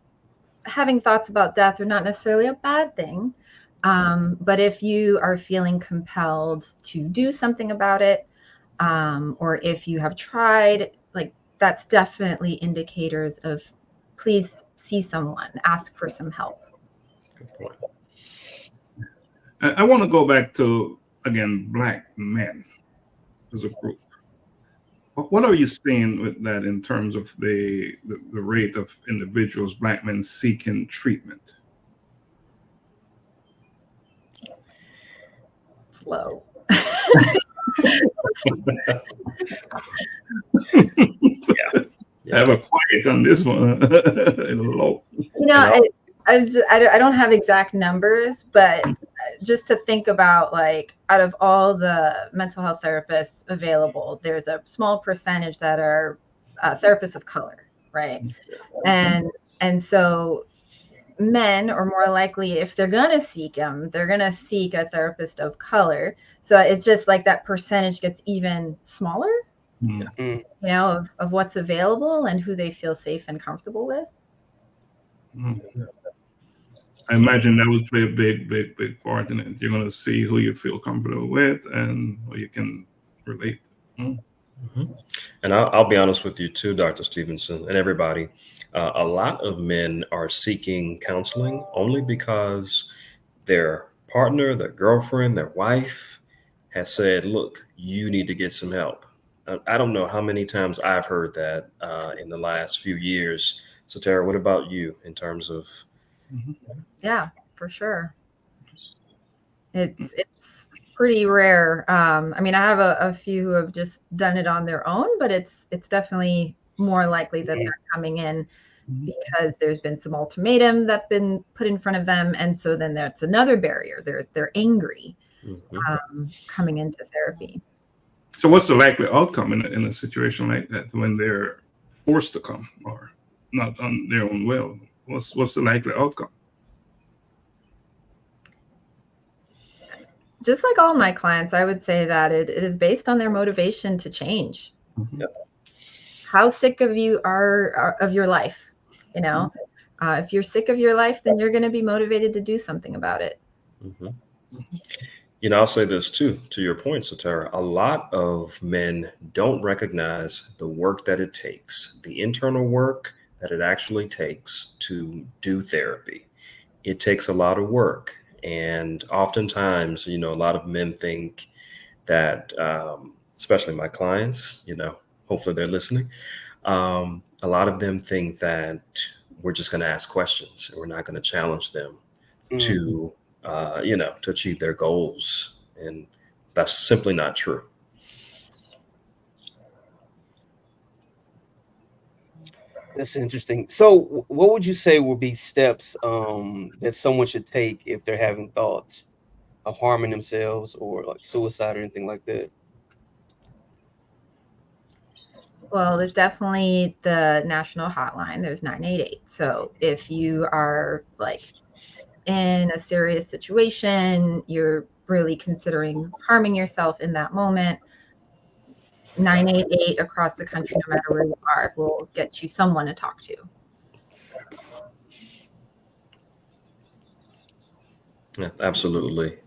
having thoughts about death are not necessarily a bad thing. But if you are feeling compelled to do something about it, or if you have tried, like, that's definitely indicators of, please see someone, ask for some help. Good point. I want to go back to, again, Black men as a group. What are you seeing with that in terms of the rate of individuals, Black men, seeking treatment? It's low. I have a quiet on this one. Low. I don't have exact numbers, but just to think about, like, out of all the mental health therapists available, there's a small percentage that are therapists of color, right? And so men are more likely, if they're going to seek them, they're going to seek a therapist of color. So it's just like that percentage gets even smaller, of what's available and who they feel safe and comfortable with. I imagine that would play a big part in it. You're going to see who you feel comfortable with and who you can relate to. And I'll be honest with you too, Dr. Stephenson, and everybody. A lot of men are seeking counseling only because their partner, their girlfriend, their wife has said, look, you need to get some help. I don't know how many times I've heard that in the last few years. So, Tara, what about you in terms of? Yeah, for sure. It's pretty rare. I mean, I have a few who have just done it on their own, but it's definitely more likely that they're coming in because there's been some ultimatum that's been put in front of them, and so then that's another barrier. They're angry coming into therapy. So, what's the likely outcome in a situation like that when they're forced to come or not on their own will? What's the likely outcome? Just like all my clients, I would say that it is based on their motivation to change. How sick of you are of your life? If you're sick of your life, then you're going to be motivated to do something about it. I'll say this too, to your point, Sitara. A lot of men don't recognize the work that it takes, the internal work that it actually takes to do therapy. It takes a lot of work. And oftentimes, a lot of men think that, especially my clients, hopefully they're listening. A lot of them think that we're just going to ask questions and we're not going to challenge them to achieve their goals. And that's simply not true. That's interesting. So what would you say would be steps that someone should take if they're having thoughts of harming themselves or like suicide or anything like that? Well, there's definitely the national hotline. There's 988. So if you are like in a serious situation, you're really considering harming yourself in that moment, 988 across the country, no matter where you are, will get you someone to talk to. Yeah, absolutely.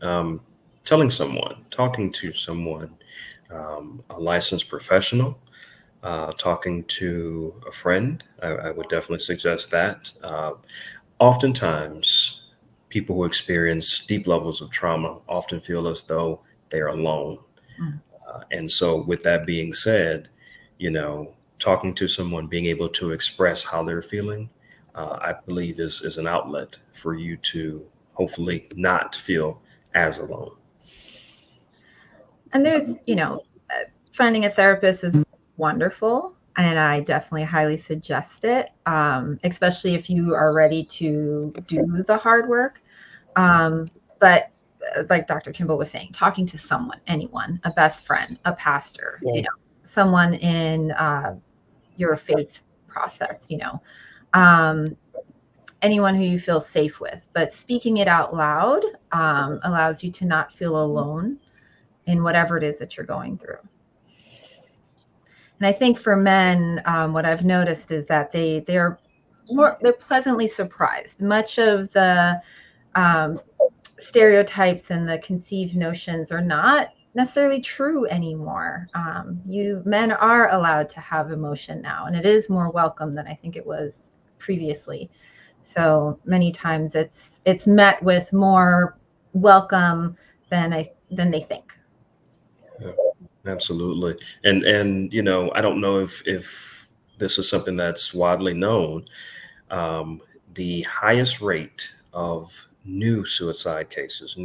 Talking to someone, a licensed professional, talking to a friend, I would definitely suggest that. Oftentimes, people who experience deep levels of trauma often feel as though they're alone. And so with that being said, talking to someone, being able to express how they're feeling, I believe is an outlet for you to hopefully not feel as alone. And there's, finding a therapist is wonderful. And I definitely highly suggest it, especially if you are ready to do the hard work. But like Dr. Kimble was saying, talking to someone, anyone, a best friend, a pastor, someone in your faith process, anyone who you feel safe with. But speaking it out loud allows you to not feel alone in whatever it is that you're going through. And I think for men, what I've noticed is that they're pleasantly surprised. Much of the stereotypes and the conceived notions are not necessarily true anymore. Men are allowed to have emotion now, and it is more welcome than I think it was previously. So many times it's met with more welcome than they think. Yeah, absolutely. And you know, I don't know if this is something that's widely known. The highest rate of new suicide cases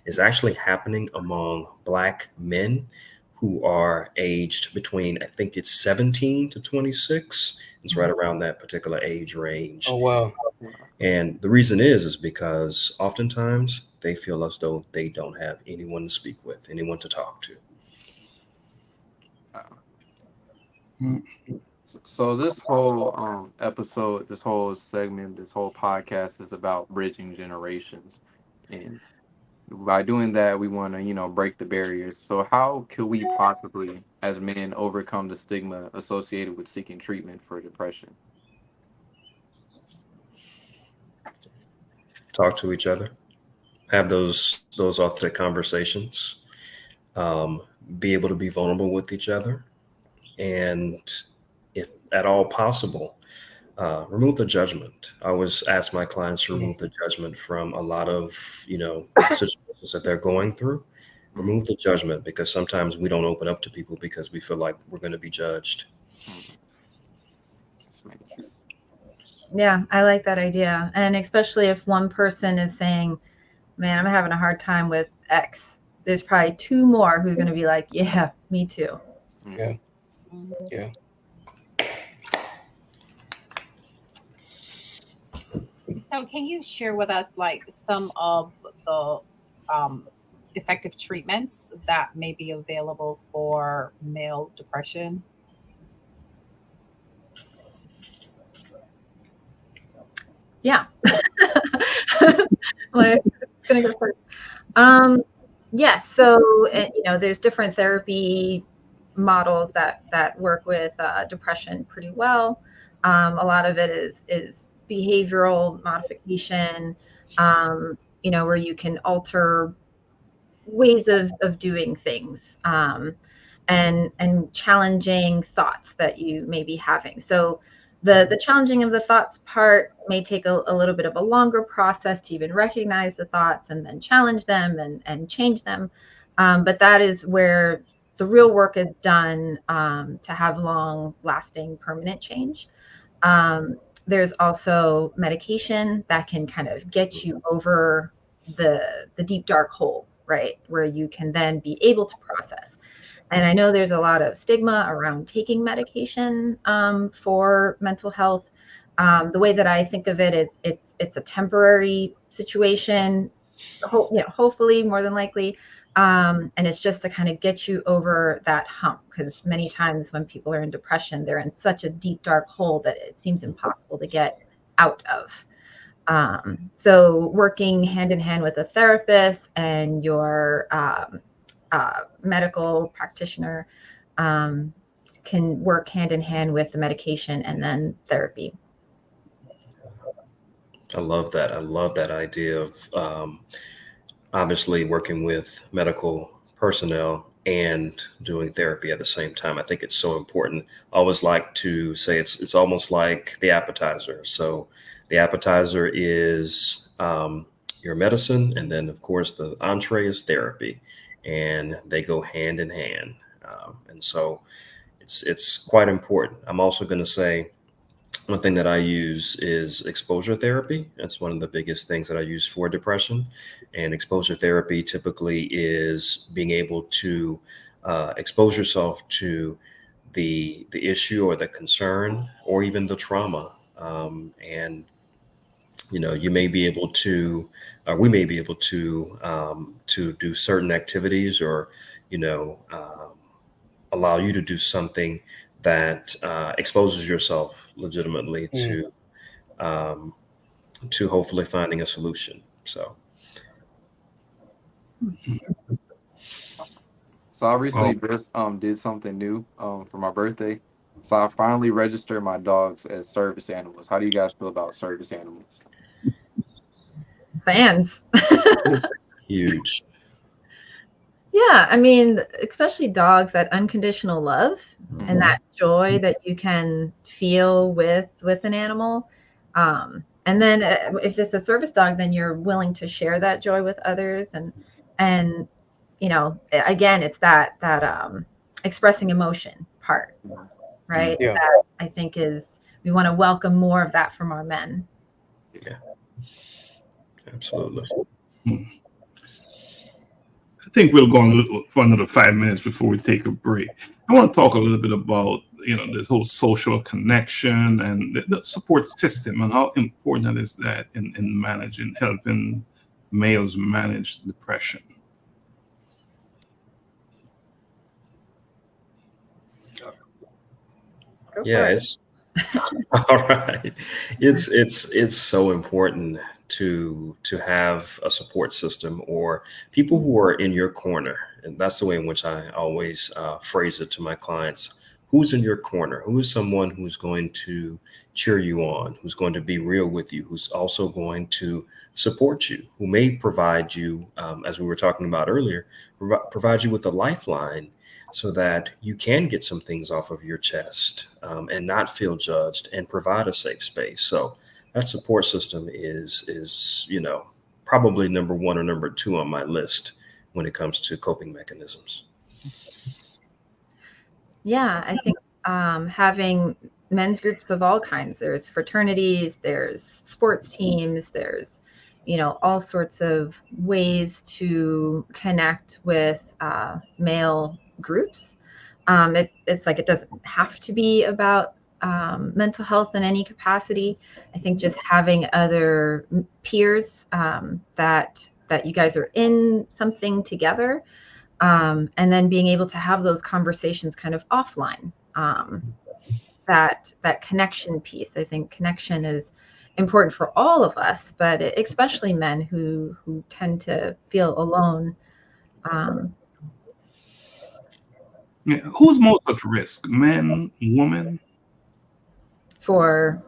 is actually happening among Black men who are aged between, I think it's 17 to 26. It's right around that particular age range. Oh, wow. And the reason is because oftentimes they feel as though they don't have anyone to speak with, anyone to talk to. So this whole episode, this whole segment, this whole podcast is about bridging generations. And by doing that, we want to, you know, break the barriers. So how could we possibly, as men, overcome the stigma associated with seeking treatment for depression? Talk to each other, have those authentic conversations, be able to be vulnerable with each other, and if at all possible, remove the judgment. I always ask my clients to remove the judgment from a lot of, you know, situations that they're going through. Remove the judgment, because sometimes we don't open up to people because we feel like we're going to be judged. Yeah, I like that idea. And especially if one person is saying, man, I'm having a hard time with X, there's probably two more who are going to be like, yeah, me too. Yeah. Yeah. So can you share with us like some of the effective treatments that may be available for male depression? Yeah. Like, gonna go first. Yes. So, you know, there's different therapy models that work with depression pretty well. A lot of it is behavioral modification, you know, where you can alter ways of doing things, and challenging thoughts that you may be having. So the challenging of the thoughts part may take a little bit of a longer process to even recognize the thoughts and then challenge them and change them. But that is where the real work is done, to have long lasting permanent change. There's also medication that can kind of get you over the deep dark hole, right? Where you can then be able to process. And I know there's a lot of stigma around taking medication for mental health. The way that I think of it is it's a temporary situation, you know, hopefully, more than likely. And it's just to kind of get you over that hump, because many times when people are in depression, they're in such a deep, dark hole that it seems impossible to get out of. So working hand in hand with a therapist and your medical practitioner can work hand in hand with the medication and then therapy. I love that. I love that idea of obviously working with medical personnel and doing therapy at the same time. I think it's so important. I always like to say it's almost like the appetizer. So the appetizer is your medicine, and then of course the entree is therapy, and they go hand in hand. And so it's quite important. I'm also going to say one thing that I use is exposure therapy. That's one of the biggest things that I use for depression. And exposure therapy typically is being able to expose yourself to the issue or the concern or even the trauma. And you know, you may be able to, we may be able to do certain activities, or you know, allow you to do something that exposes yourself legitimately to hopefully finding a solution. So. So I recently just did something new for my birthday. So I finally registered my dogs as service animals. How do you guys feel about service animals? Fans. Huge. Yeah, I mean, especially dogs, that unconditional love and that joy that you can feel with an animal. And then if it's a service dog, then you're willing to share that joy with others. And you know, again, it's that expressing emotion part, right? Yeah. That I think we want to welcome more of that from our men. Yeah, absolutely. I think we'll go on for another 5 minutes before we take a break. I want to talk a little bit about, this whole social connection and the support system and how important is that in helping males manage depression. Yeah, it's all right. It's so important to have a support system or people who are in your corner, and that's the way in which I always phrase it to my clients. Who's in your corner? Who is someone who's going to cheer you on, who's going to be real with you, who's also going to support you, who may provide you, as we were talking about earlier, provide you with a lifeline so that you can get some things off of your chest and not feel judged and provide a safe space. So that support system is probably number one or number two on my list when it comes to coping mechanisms. Yeah, I think having men's groups of all kinds. There's fraternities, there's sports teams, there's all sorts of ways to connect with male groups. It's like it doesn't have to be about mental health in any capacity. I think just having other peers that you guys are in something together, and then being able to have those conversations kind of offline. That connection piece. I think connection is important for all of us, but especially men who tend to feel alone. Yeah. Who's most at risk, men, women? For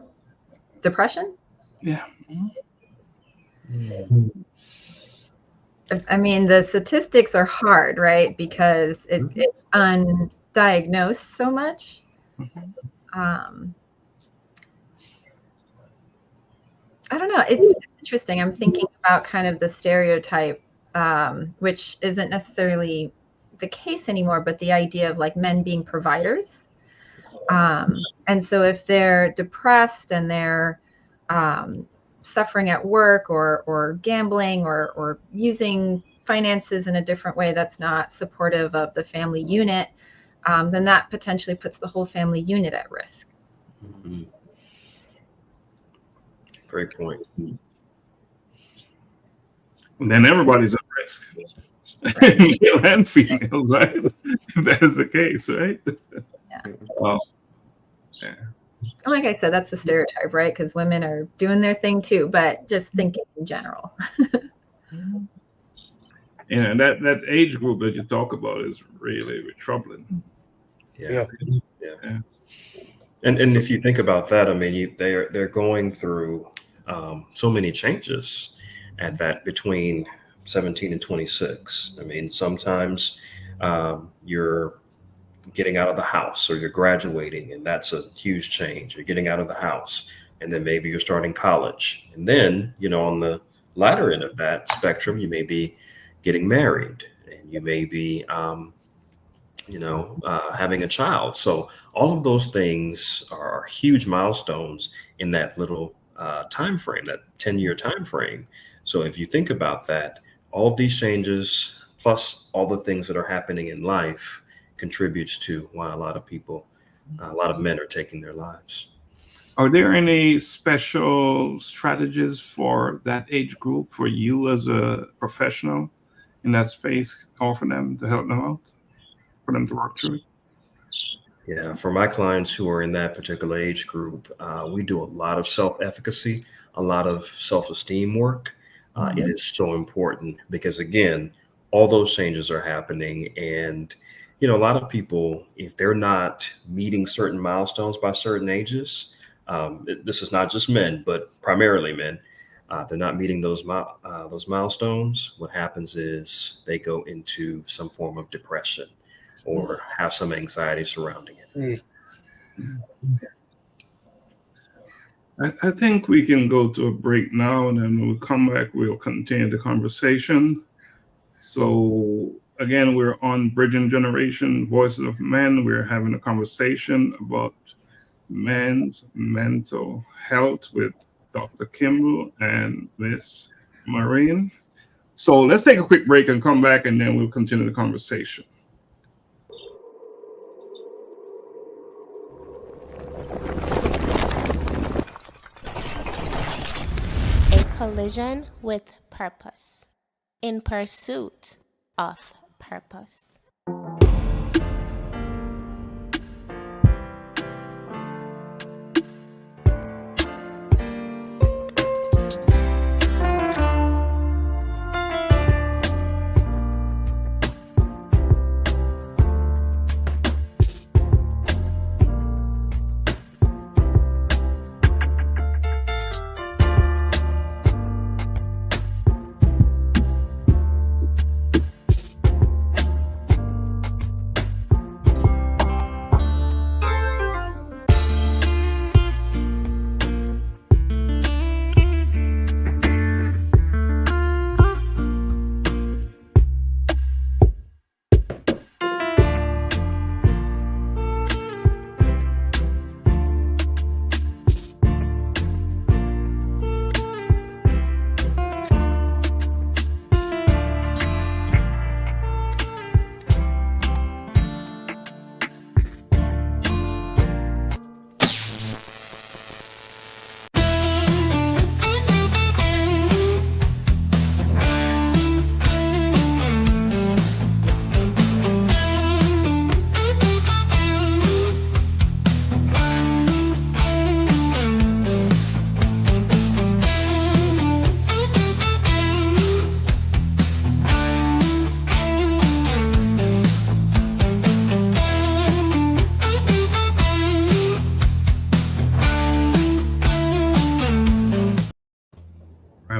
depression? Yeah. I mean, the statistics are hard, right? Because it's undiagnosed so much. I don't know. It's interesting. I'm thinking about kind of the stereotype, which isn't necessarily the case anymore, but the idea of like men being providers. And so if they're depressed and they're suffering at work or gambling or using finances in a different way that's not supportive of the family unit, then that potentially puts the whole family unit at risk. Mm-hmm. Great point. And then everybody's at risk, male and females, right? If that is the case, right? Yeah. Wow. Yeah. Like I said, that's the stereotype, right? Because women are doing their thing too, but just thinking in general. And that age group that you talk about is really troubling. Yeah. And if you think about that, I mean, they're going through so many changes at that between 17 and 26. I mean, sometimes you're getting out of the house or you're graduating, and that's a huge change. You're getting out of the house, and then maybe you're starting college. And then, on the latter end of that spectrum, you may be getting married, and you may be having a child. So all of those things are huge milestones in that little time frame, that 10-year time frame. So if you think about that, all of these changes plus all the things that are happening in life contributes to why a lot of men are taking their lives. Are there any special strategies for that age group for you as a professional in that space, offer them to help them out, for them to work through it? Yeah, for my clients who are in that particular age group, we do a lot of self-efficacy, a lot of self-esteem work. It is so important because, again, all those changes are happening. And, a lot of people, if they're not meeting certain milestones by certain ages, this is not just men, but primarily men, they're not meeting those milestones. What happens is they go into some form of depression or have some anxiety surrounding it. I think we can go to a break now, and then when we come back, we'll continue the conversation. So again, we're on Bridging Generation, Voices of Men. We're having a conversation about men's mental health with Dr. Kimble and Miss Marin. So let's take a quick break and come back, and then we'll continue the conversation. A collision with purpose. In pursuit of purpose.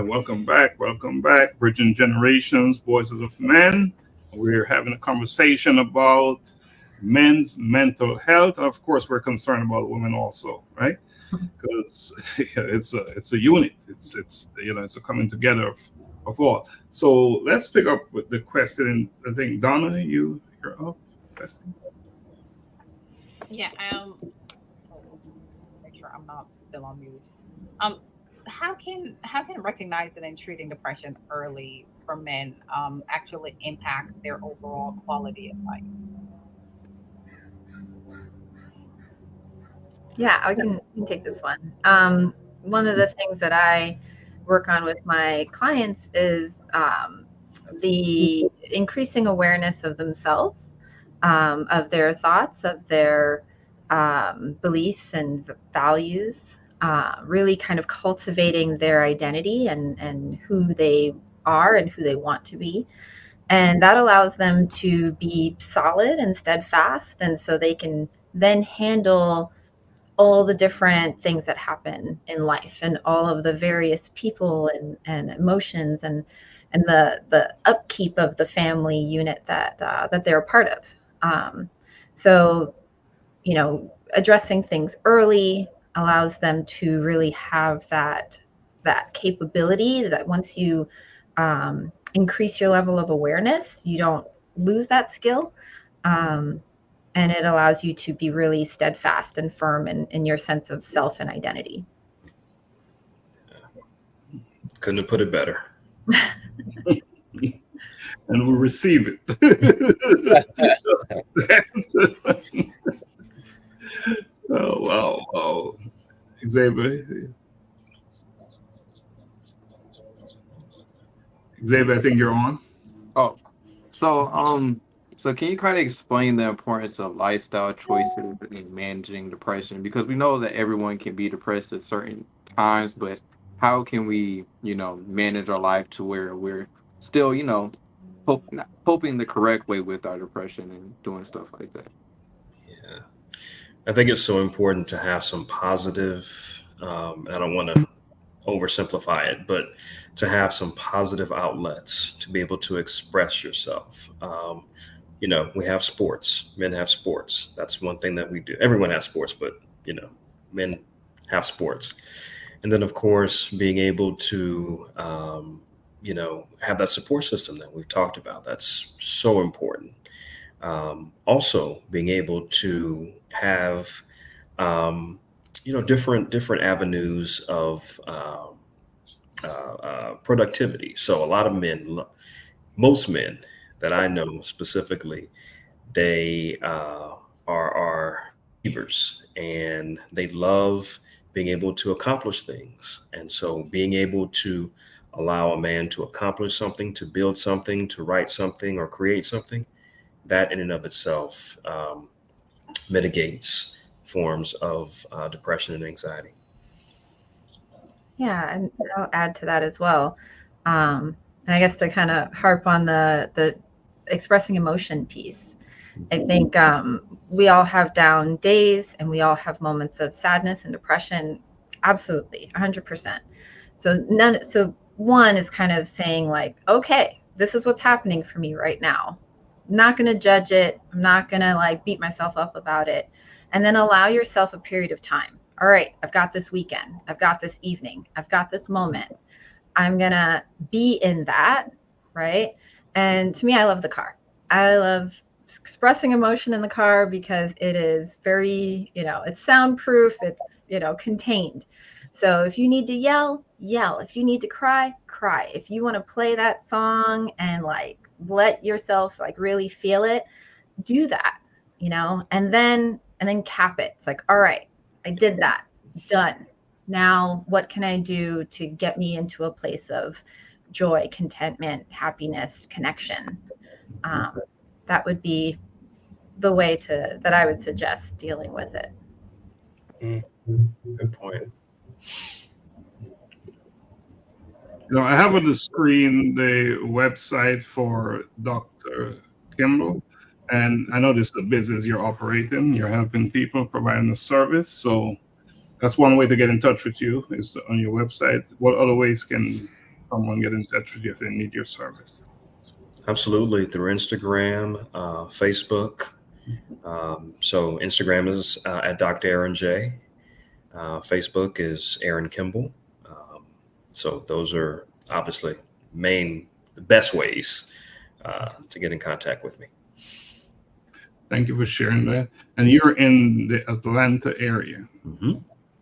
Welcome back. Welcome back. Bridging Generations, Voices of Men. We're having a conversation about men's mental health. Of course, we're concerned about women also, right? Because it's a unit. It's a coming together of all. So let's pick up with the question. I think Donna, you're up. Question. Yeah. Make sure I'm not still on mute. How can recognizing and treating depression early for men actually impact their overall quality of life? Yeah, I can take this one. One of the things that I work on with my clients is the increasing awareness of themselves, of their thoughts, of their beliefs and values, really kind of cultivating their identity and who they are and who they want to be. And that allows them to be solid and steadfast. And so they can then handle all the different things that happen in life and all of the various people and emotions and the upkeep of the family unit that they're a part of. So, addressing things early allows them to really have that capability that once you increase your level of awareness, you don't lose that skill. And it allows you to be really steadfast and firm in your sense of self and identity. Couldn't have put it better. And we receive it. Oh, wow. Oh, Xavier, I think you're on. Oh, so So can you kind of explain the importance of lifestyle choices in managing depression? Because we know that everyone can be depressed at certain times, but how can we, manage our life to where we're still, coping the correct way with our depression and doing stuff like that? Yeah. I think it's so important to have some positive, I don't want to oversimplify it, but to have some positive outlets to be able to express yourself. We have sports. Men have sports. That's one thing that we do. Everyone has sports, but men have sports. And then, of course, being able to, have that support system that we've talked about. That's so important. Also, being able to have, different avenues of productivity. So a lot of men, most men that I know specifically, they are achievers and they love being able to accomplish things. And so being able to allow a man to accomplish something, to build something, to write something or create something, that in and of itself mitigates forms of depression and anxiety. Yeah, and I'll add to that as well. And I guess to kind of harp on the expressing emotion piece, I think we all have down days and we all have moments of sadness and depression. Absolutely, 100%. So one is kind of saying like, okay, this is what's happening for me right now. I'm not going to judge it. I'm not going to like beat myself up about it. And then allow yourself a period of time. All right, I've got this weekend. I've got this evening. I've got this moment. I'm going to be in that, right? And to me, I love the car. I love expressing emotion in the car because it is very, it's soundproof, it's, contained. So if you need to yell, yell. If you need to cry, cry. If you want to play that song and like let yourself like really feel it, do that, and then cap it. It's like, all right, I did that, done. Now, what can I do to get me into a place of joy, contentment, happiness, connection? That would be the way that I would suggest dealing with it. Good point. I have on the screen the website for Dr. Kimble. And I know this is a business you're operating. You're helping people, providing a service. So that's one way to get in touch with you is on your website. What other ways can someone get in touch with you if they need your service? Absolutely. Through Instagram, Facebook. So Instagram is at Dr. Aaron J. Facebook is Aaron Kimble. So those are obviously the best ways to get in contact with me. Thank you for sharing that. And you're in the Atlanta area. Mm-hmm.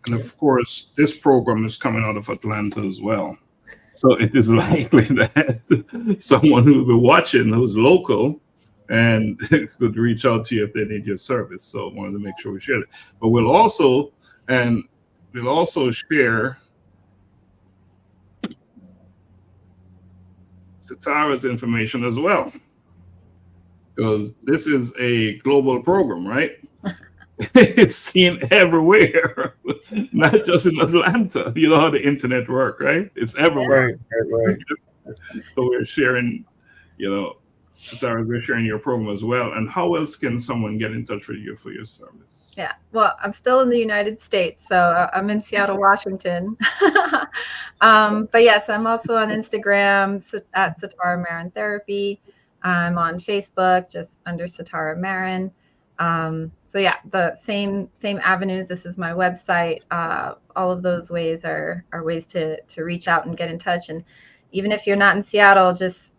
And of course, this program is coming out of Atlanta as well. So it is likely that someone who will be watching who's local and could reach out to you if they need your service. So I wanted to make sure we shared it. But we'll also share Sitara's information as well, because this is a global program, right? It's seen everywhere, not just in Atlanta. You know how the internet works, right? It's everywhere. Right. So we're sharing, Sitara, we're sharing your program as well. And how else can someone get in touch with you for your service? Yeah, well, I'm still in the United States, so I'm in Seattle, Washington. But yes, I'm also on Instagram at Sitara Marin Therapy. I'm on Facebook, just under Sitara Marin. So yeah, the same avenues. This is my website. All of those ways are ways to reach out and get in touch. And even if you're not in Seattle, just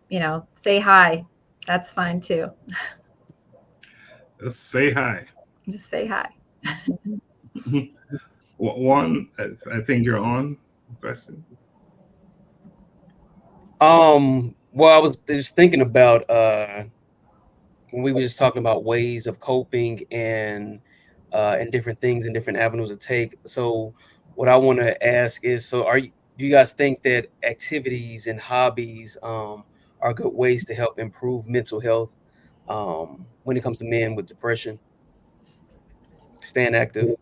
say hi. That's fine too. Just say hi. Just say hi. One, I think you're on. Question. Well, I was just thinking about when we were just talking about ways of coping and different things and different avenues to take. So what I want to ask is, do you guys think that activities and hobbies are good ways to help improve mental health? when it comes to men with depression? Staying active.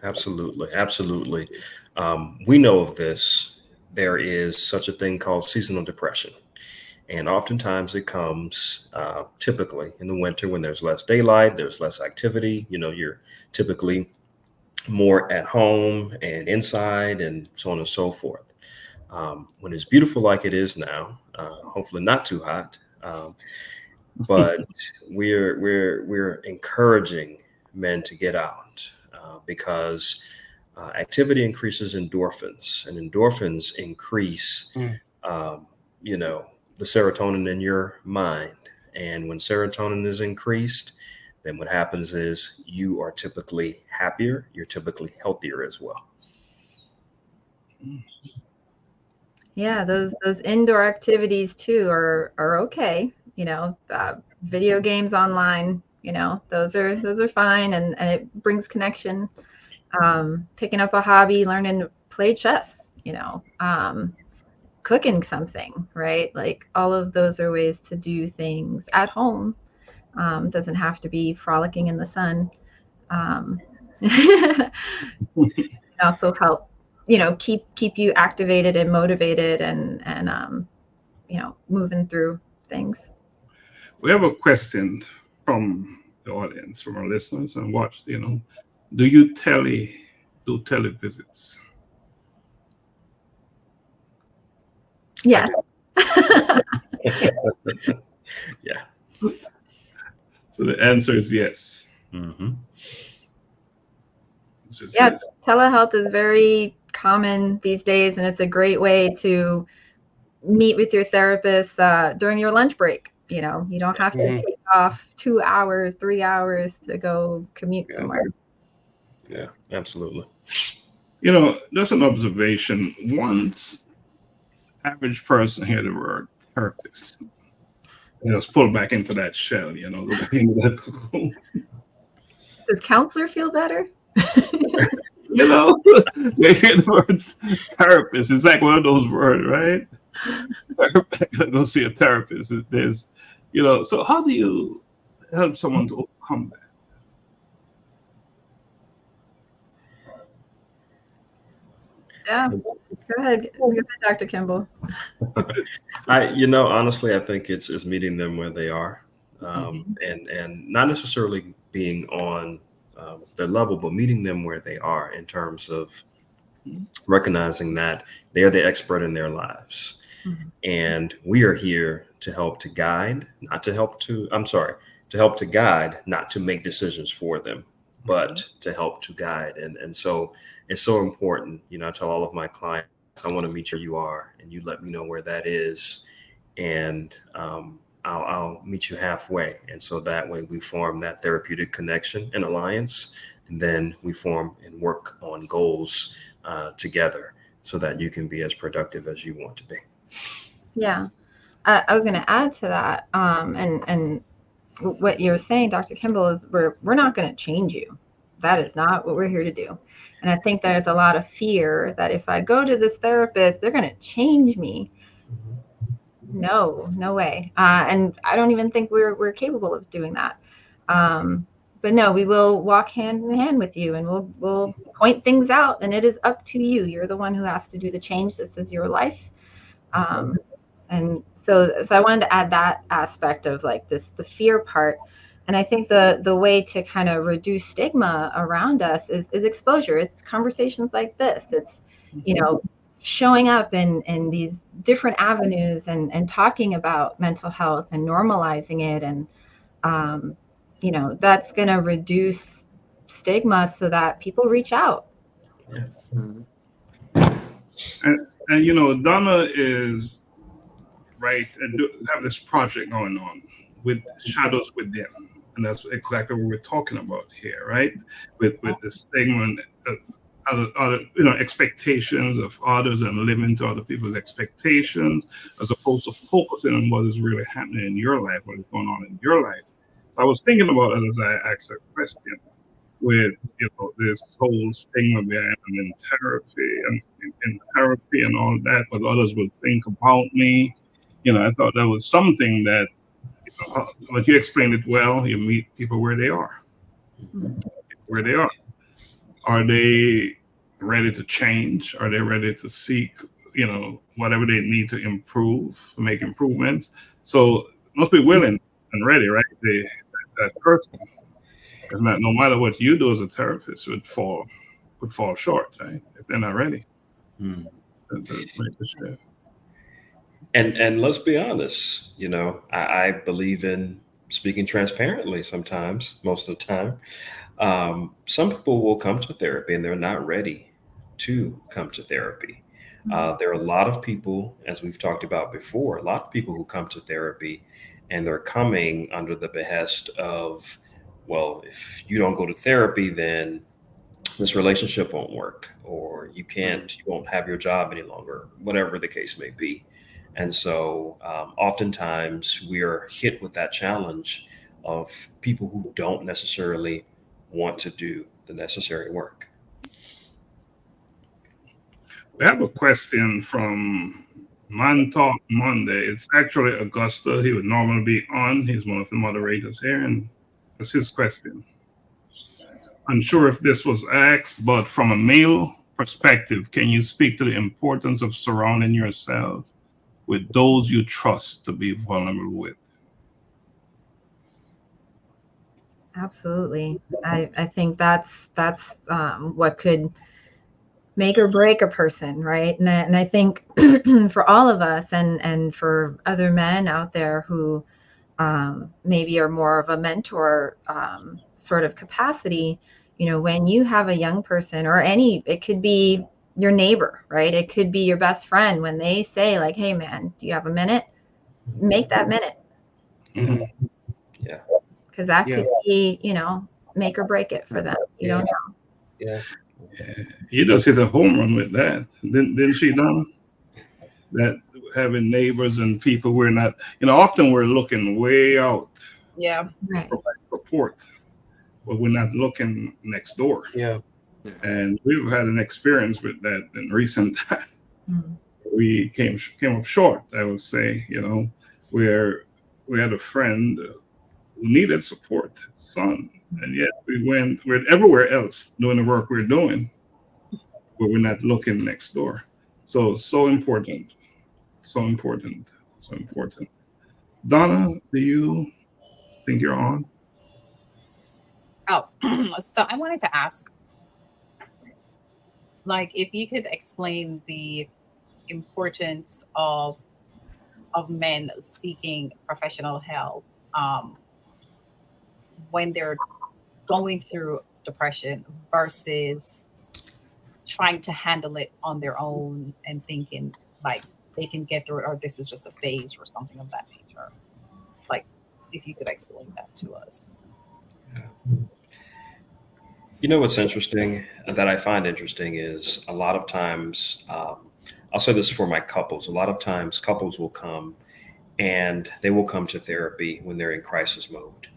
Absolutely. We know of this. There is such a thing called seasonal depression. And oftentimes it comes typically in the winter when there's less daylight, there's less activity. You're typically more at home and inside and so on and so forth. When it's beautiful like it is now, hopefully not too hot, but we're encouraging men to get out because activity increases endorphins, and endorphins increase, the serotonin in your mind. And when serotonin is increased, then what happens is you are typically happier, you're typically healthier as well. Yeah, those indoor activities too are okay. Video games online, those are fine, and it brings connection. Picking up a hobby, learning to play chess, cooking something, right? Like all of those are ways to do things at home. Doesn't have to be frolicking in the sun. Also help, keep you activated and motivated and moving through things. We have a question from the audience, from our listeners and watch. Do you do televisits? Yeah. Yeah. So the answer is yes. Mm-hmm. Yeah, yes. Telehealth is very common these days, and it's a great way to meet with your therapist during your lunch break. You don't have to take off 2 hours, 3 hours to go commute somewhere. Yeah, absolutely. There's an observation. Once average person hear the word therapist, it's pulled back into that shell, go back into that cocoon. Does counselor feel better? They hear the word therapist. It's like one of those words, right? Go see a therapist. There's, so how do you help someone to overcome that? Yeah, go ahead, Dr. Kimble. Honestly, I think it's meeting them where they are, and not necessarily being on their level, but meeting them where they are in terms of recognizing that they are the expert in their lives. And we are here to help to guide, to help to guide, not to make decisions for them, but to help to guide. And so it's so important. I tell all of my clients, I want to meet you where you are, and you let me know where that is. And I'll meet you halfway. And so that way we form that therapeutic connection and alliance. And then we form and work on goals together so that you can be as productive as you want to be. Yeah. I was going to add to that. And what you're saying, Dr. Kimble, is we're not going to change you. That is not what we're here to do. And I think there's a lot of fear that if I go to this therapist, they're going to change me. No way. And I don't even think we're capable of doing that. But no, we will walk hand in hand with you, and we'll point things out, and it is up to you. You're the one who has to do the change. This is your life. And so I wanted to add that aspect of like the fear part. And I think the way to kind of reduce stigma around us is exposure. It's conversations like this. It's, showing up in these different avenues and talking about mental health and normalizing it. And, that's going to reduce stigma so that people reach out. Yeah. And Donna is right and have this project going on with Shadows Within, and that's exactly what we're talking about here, right? With the stigma and other expectations of others and living to other people's expectations, as opposed to focusing on what is really happening in your life, what is going on in your life. I was thinking about it as I asked that question, with this whole stigma behind I'm in therapy and all that, what others will think about me. I thought that was something that, but you explained it well. You meet people where they are. Where they are. Are they ready to change? Are they ready to seek, whatever they need to improve, make improvements? So must be willing and ready, right? That person. Because no matter what you do as a therapist would fall short, right? If they're not ready to make the shift. And let's be honest, I believe in speaking transparently sometimes, most of the time. Some people will come to therapy and they're not ready to come to therapy. There are a lot of people, as we've talked about before, a lot of people who come to therapy and they're coming under the behest of, well, if you don't go to therapy, then this relationship won't work, or you won't have your job any longer, whatever the case may be. And so oftentimes we are hit with that challenge of people who don't necessarily want to do the necessary work. We have a question from Man Talk Monday. It's actually Augusta. He would normally be on. He's one of the moderators here, and that's his question. Unsure if this was asked, but from a male perspective, can you speak to the importance of surrounding yourself with those you trust to be vulnerable with? Absolutely. I think that's what could make or break a person, right? And I think for all of us and for other men out there who maybe are more of a mentor sort of capacity, when you have a young person or it could be your neighbor, right? It could be your best friend. When they say like, hey man, do you have a minute? Make that minute. Mm-hmm. Yeah. Because that could be, make or break it for them. You don't know. Yeah. You just hit a home run with that. Didn't she, Donna? That having neighbors and people we're not, often we're looking way out. Yeah. Right. For support, but we're not looking next door. Yeah. And we've had an experience with that in recent time. Mm-hmm. We came up short, I would say, where we had a friend who needed support, son, and yet we're everywhere else doing the work we're doing, but we're not looking next door. So important. Donna, do you think you're on? Oh, so I wanted to ask, like, if you could explain the importance of men seeking professional help when they're going through depression versus trying to handle it on their own and thinking like they can get through it, or this is just a phase or something of that nature. Like, if you could explain that to us. What's interesting that I find interesting is a lot of times, I'll say this for my couples, a lot of times couples will come and they will come to therapy when they're in crisis mode.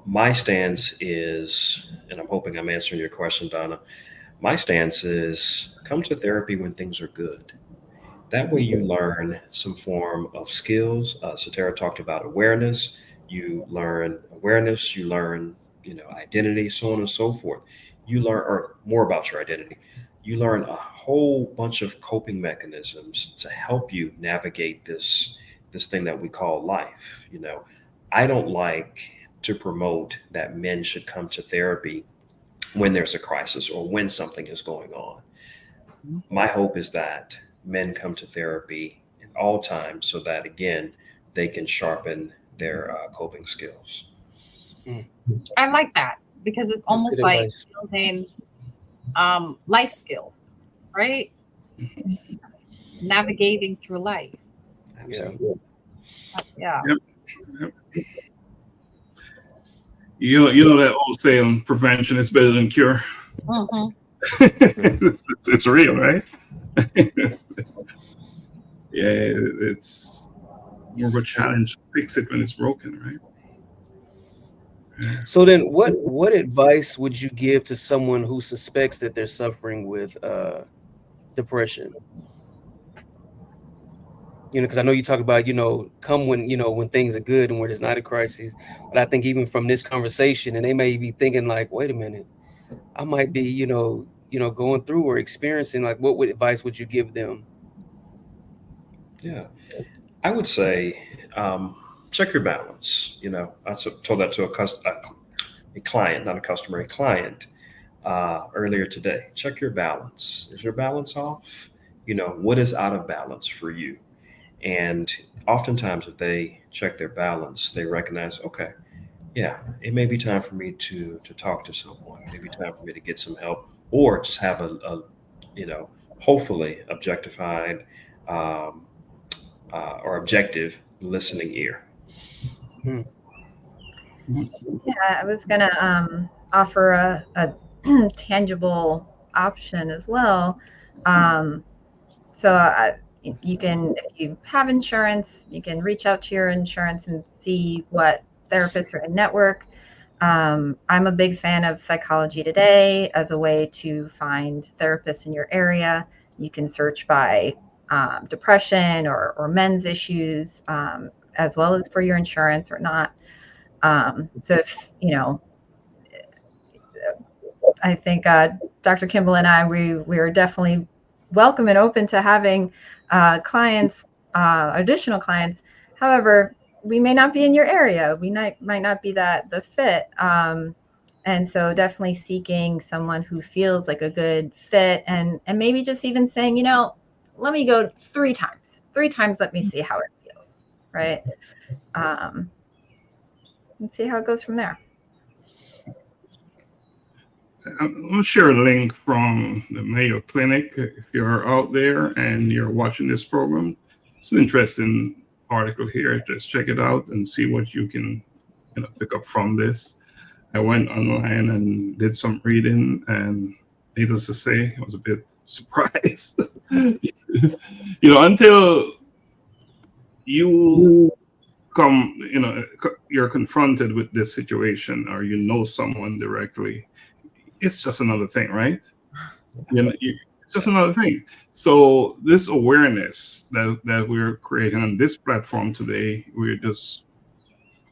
My stance is, and I'm hoping I'm answering your question, Donna, my stance is come to therapy when things are good. That way you learn some form of skills. Sitara talked about awareness. You learn identity, so on and so forth. You learn or more about your identity. You learn a whole bunch of coping mechanisms to help you navigate this thing that we call life. I don't like to promote that men should come to therapy when there's a crisis or when something is going on. My hope is that men come to therapy at all times so that, again, they can sharpen their coping skills. I like that because it's almost like building life skills, right? Navigating through life. Absolutely. Yeah. Yep. You know that old saying, prevention is better than cure. Mm-hmm. It's real, right? Yeah, it's more of a challenge to fix it when it's broken, right? Yeah. So then what advice would you give to someone who suspects that they're suffering with depression? because I know you talk about, come when, when things are good and where there's not a crisis. But I think even from this conversation, and they may be thinking like, wait a minute, I might be, going through or experiencing, like, what advice would you give them? Yeah, I would say check your balance. I told that to a client, not a customer, a client earlier today. Check your balance. Is your balance off? What is out of balance for you? And oftentimes, if they check their balance, they recognize, okay, yeah, it may be time for me to talk to someone. Maybe time for me to get some help, or just have a hopefully objectified um, or objective listening ear. Hmm. Yeah, I was gonna offer a tangible option as well. So you can, if you have insurance, you can reach out to your insurance and see what therapists are in network. I'm a big fan of Psychology Today as a way to find therapists in your area. You can search by depression or men's issues, as well as for your insurance or not. So if, I think Dr. Kimble and I, we are definitely welcome and open to having clients, additional clients. However, we may not be in your area. We might not be the fit. And so definitely seeking someone who feels like a good fit, and maybe just even saying, let me go 3 times. 3 times, let me see how it feels, right? And see how it goes from there. I'm going to share a link from the Mayo Clinic if you're out there and you're watching this program. It's an interesting article here. Just check it out and see what you can pick up from this. I went online and did some reading, and needless to say, I was a bit surprised. Until you you're confronted with this situation, or someone directly, it's just another thing, right? It's just another thing. So this awareness that we're creating on this platform today, we're just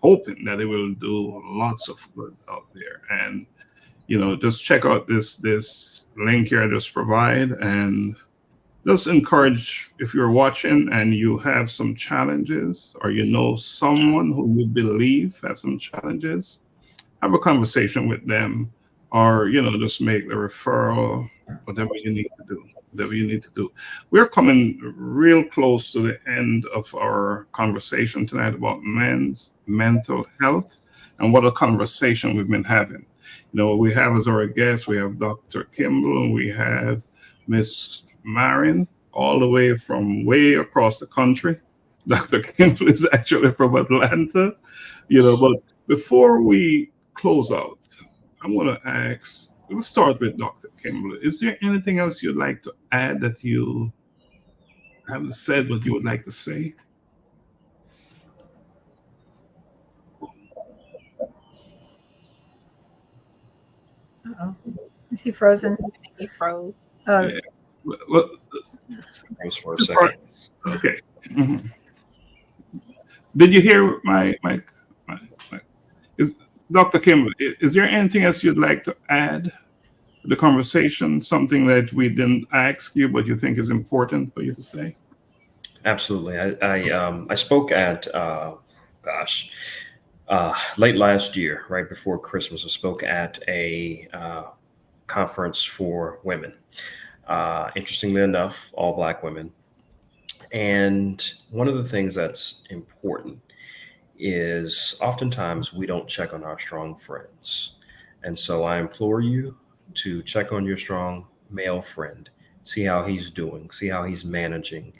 hoping that it will do lots of good out there. And just check out this link here I just provide, and just encourage, if you're watching and you have some challenges, or someone who you believe has some challenges, have a conversation with them, or just make the referral, whatever you need to do. We're coming real close to the end of our conversation tonight about men's mental health, and what a conversation we've been having. We have as our guests, we have Dr. Kimble, and we have Miss Marin, all the way from way across the country. Dr. Kimble is actually from Atlanta, but before we close out, I'm going to ask, let's start with Dr. Kimble. Is there anything else you'd like to add that you haven't said but you would like to say? Uh-oh. Is he frozen? He froze. Oh, Yeah. Well, Froze for a second. okay. Mm-hmm. Did you hear my is Dr. Kimble, is there anything else you'd like to add to the conversation? Something that we didn't ask you, but you think is important for you to say? Absolutely. I spoke at late last year, right before Christmas. I spoke at a conference for women. Interestingly enough, all Black women. And one of the things that's important is oftentimes we don't check on our strong friends. And so I implore you to check on your strong male friend, see how he's doing, see how he's managing,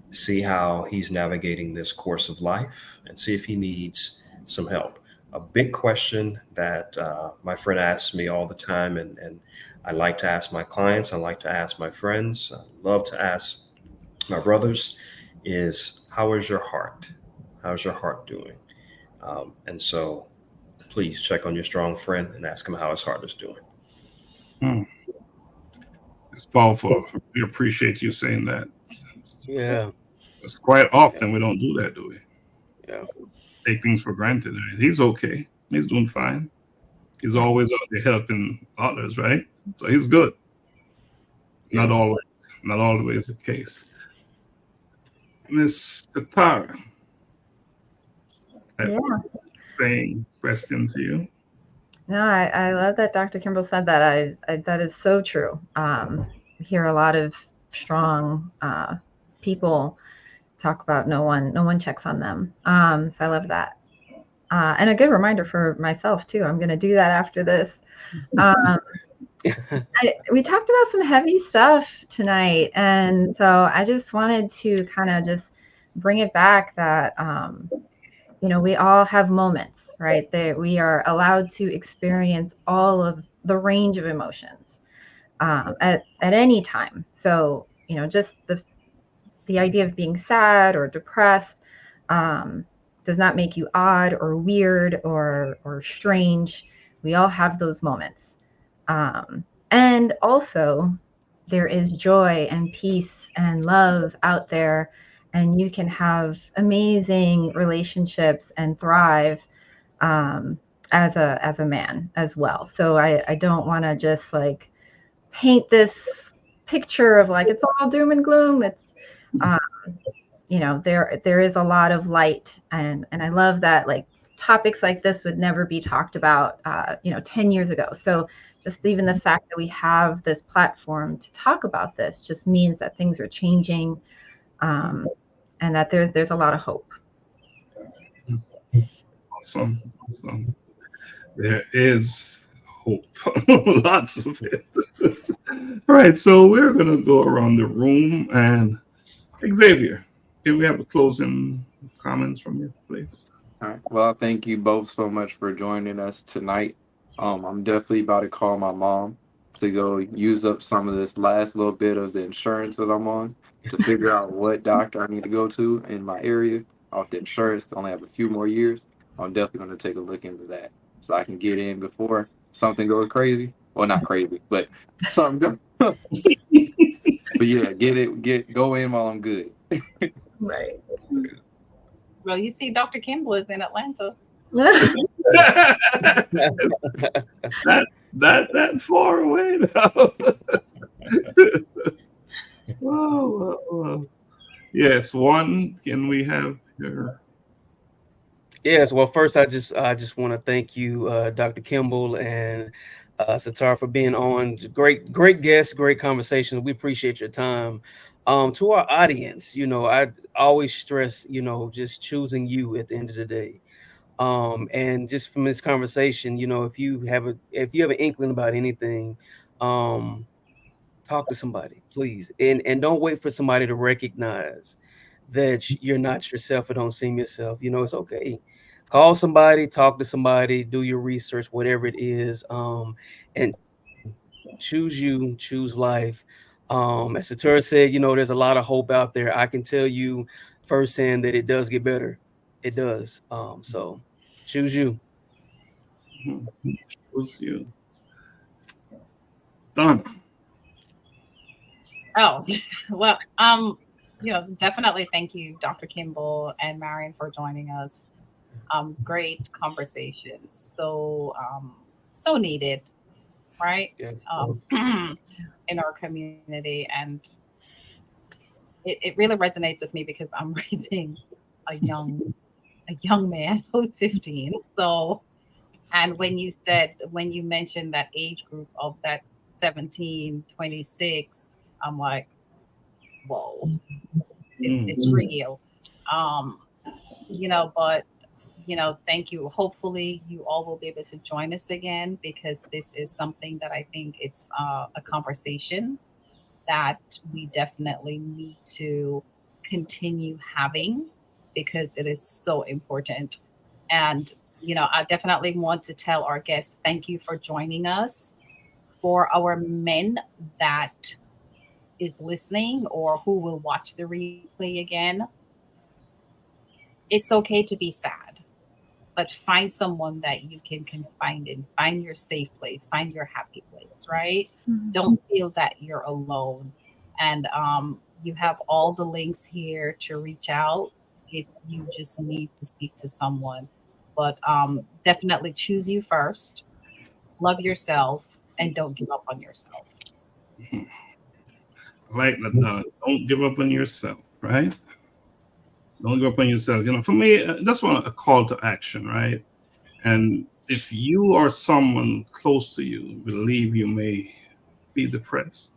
see how he's navigating this course of life, and see if he needs some help. A big question that my friend asks me all the time, and I like to ask my clients, I like to ask my friends, I love to ask my brothers, is how is your heart? How's your heart doing? And so please check on your strong friend and ask him how his heart is doing. It's powerful. We appreciate you saying that. Yeah. It's quite often we don't do that, do we? Yeah. Take things for granted. He's okay. He's doing fine. He's always out there helping others, right? So he's good. Yeah. Not always the case. Miss Sitara, Yeah. same question to you. No, I love that Dr. Kimble said that. I that is so true. We hear a lot of strong people talk about no one checks on them. So I love that. And a good reminder for myself too. I'm going to do that after this. We talked about some heavy stuff tonight, and so I just wanted to kind of just bring it back that we all have moments, right? That we are allowed to experience all of the range of emotions at any time. So just the idea of being sad or depressed does not make you odd or weird or strange. We all have those moments. And also, there is joy and peace and love out there, and you can have amazing relationships and thrive as a man as well. So I don't want to just like paint this picture of like it's all doom and gloom. It's there is a lot of light, and I love that like topics like this would never be talked about 10 years ago. So just even the fact that we have this platform to talk about this just means that things are changing, and that there's a lot of hope. Awesome. There is hope. Lots of it. All right, so we're going to go around the room, and Xavier, can we have a closing comments from you, please? All right. Well, thank you both so much for joining us tonight. I'm definitely about to call my mom to go use up some of this last little bit of the insurance that I'm on to figure out what doctor I need to go to in my area off the insurance to only have a few more years. I'm definitely going to take a look into that so I can get in before something goes crazy. Well, not crazy, but something goes. But yeah, go in while I'm good. Right. Well, you see, Dr. Kimble is in Atlanta. that far away now. Whoa. Yes, Juan, can we have your... Yes, well, first I just want to thank you, Dr. Kimble and Sitara, for being on. Great guests, great conversation. We appreciate your time. To our audience, I always stress, just choosing you at the end of the day. And just from this conversation, if you have an inkling about anything, talk to somebody, please, and don't wait for somebody to recognize that you're not yourself or don't seem yourself. It's okay. Call somebody, talk to somebody, do your research, whatever it is, and choose life. As Sitara said, there's a lot of hope out there. I can tell you firsthand that it does get better. It does. So choose you. Choose you. Done. Oh, well, definitely thank you, Dr. Kimble and Marion, for joining us. Great conversations. So needed, right? Yeah. In our community. And it really resonates with me because I'm raising a young man who's 15. So, and when you mentioned that age group of that 17, 26, I'm like, whoa, it's real. But thank you. Hopefully you all will be able to join us again, because this is something that I think it's a conversation that we definitely need to continue having, because it is so important. And, I definitely want to tell our guests, thank you for joining us. For our men that is listening or who will watch the replay again, it's okay to be sad, but find someone that you can confide in, find your safe place, find your happy place, right? Mm-hmm. Don't feel that you're alone. And You have all the links here to reach out if you just need to speak to someone. But definitely choose you first, love yourself, and don't give up on yourself. I like that. Don't give up on yourself, right? Don't give up on yourself. For me, that's one a call to action, right? And if you or someone close to you believe you may be depressed,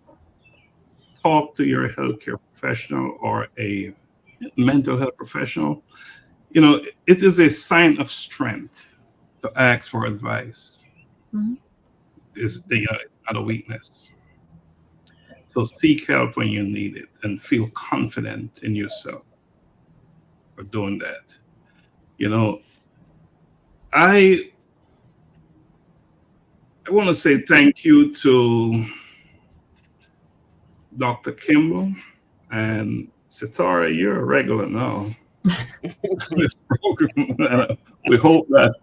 talk to your healthcare professional or a mental health professional. It is a sign of strength to ask for advice. Mhm. It's not a weakness. So seek help when you need it and feel confident in yourself for doing that. I want to say thank you to Dr. Kimble and Sitara. You're a regular now. This program. we hope that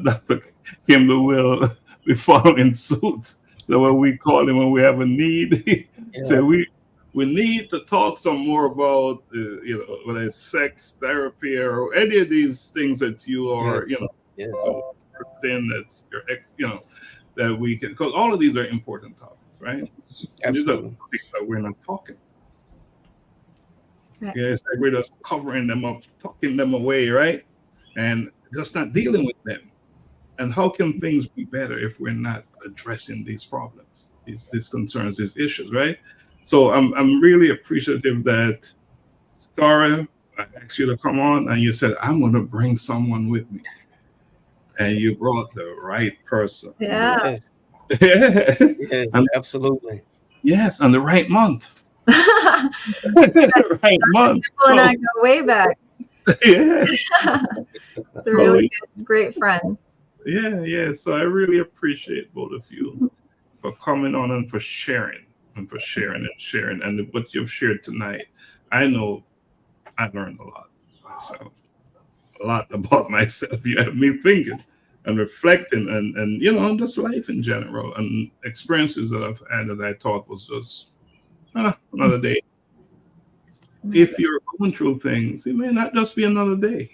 Dr. Kimble will be following suit. So when we call him when we have a need, so we need to talk some more about whether it's sex therapy or any of these things that you are so pretend that your ex that we can, because all of these are important topics, right? And these are topics that we're not talking. Right. Yeah, it's like we're just covering them up, tucking them away, right? And just not dealing with them. And how can things be better if we're not addressing these problems, these concerns, these issues, right? So I'm really appreciative that Stara, I asked you to come on and you said, I'm going to bring someone with me. And you brought the right person. Yeah. Yes, Absolutely. Yes, and the right month. Right month. Kimble and I go way back. Yeah. It's a really good, great friend. Yeah. So I really appreciate both of you for coming on and for sharing and sharing. And what you've shared tonight, I know I learned a lot myself, a lot about myself. You have me thinking and reflecting and just life in general and experiences that I've had that I thought was just another day. If you're going through things, it may not just be another day.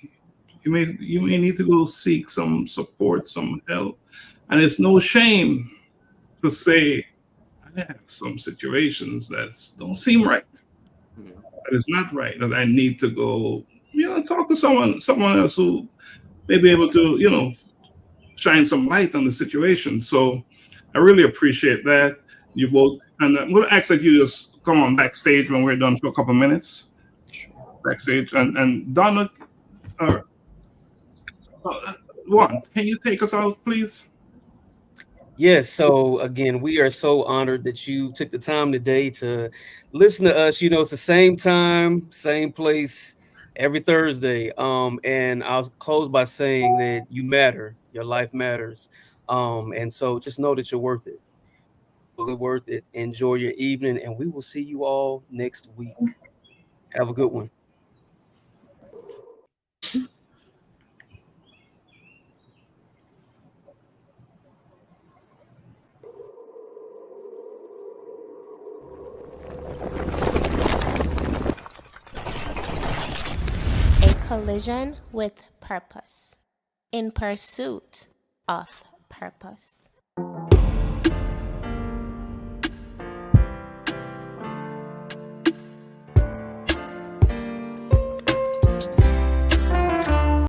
You may need to go seek some support, some help. And it's no shame to say, I have some situations that don't seem right. That is not right. That I need to go, talk to someone else who may be able to, shine some light on the situation. So I really appreciate that. You both, and I'm going to ask that you just come on backstage when we're done for a couple minutes. Backstage, and Donna, Juan, can you take us out, please? Yes. So again, we are so honored that you took the time today to listen to us. It's the same time, same place, every Thursday. And I'll close by saying that you matter. Your life matters. And so just know that you're worth it. Really worth it. Enjoy your evening, and we will see you all next week. Have a good one. A collision with purpose. In pursuit of purpose.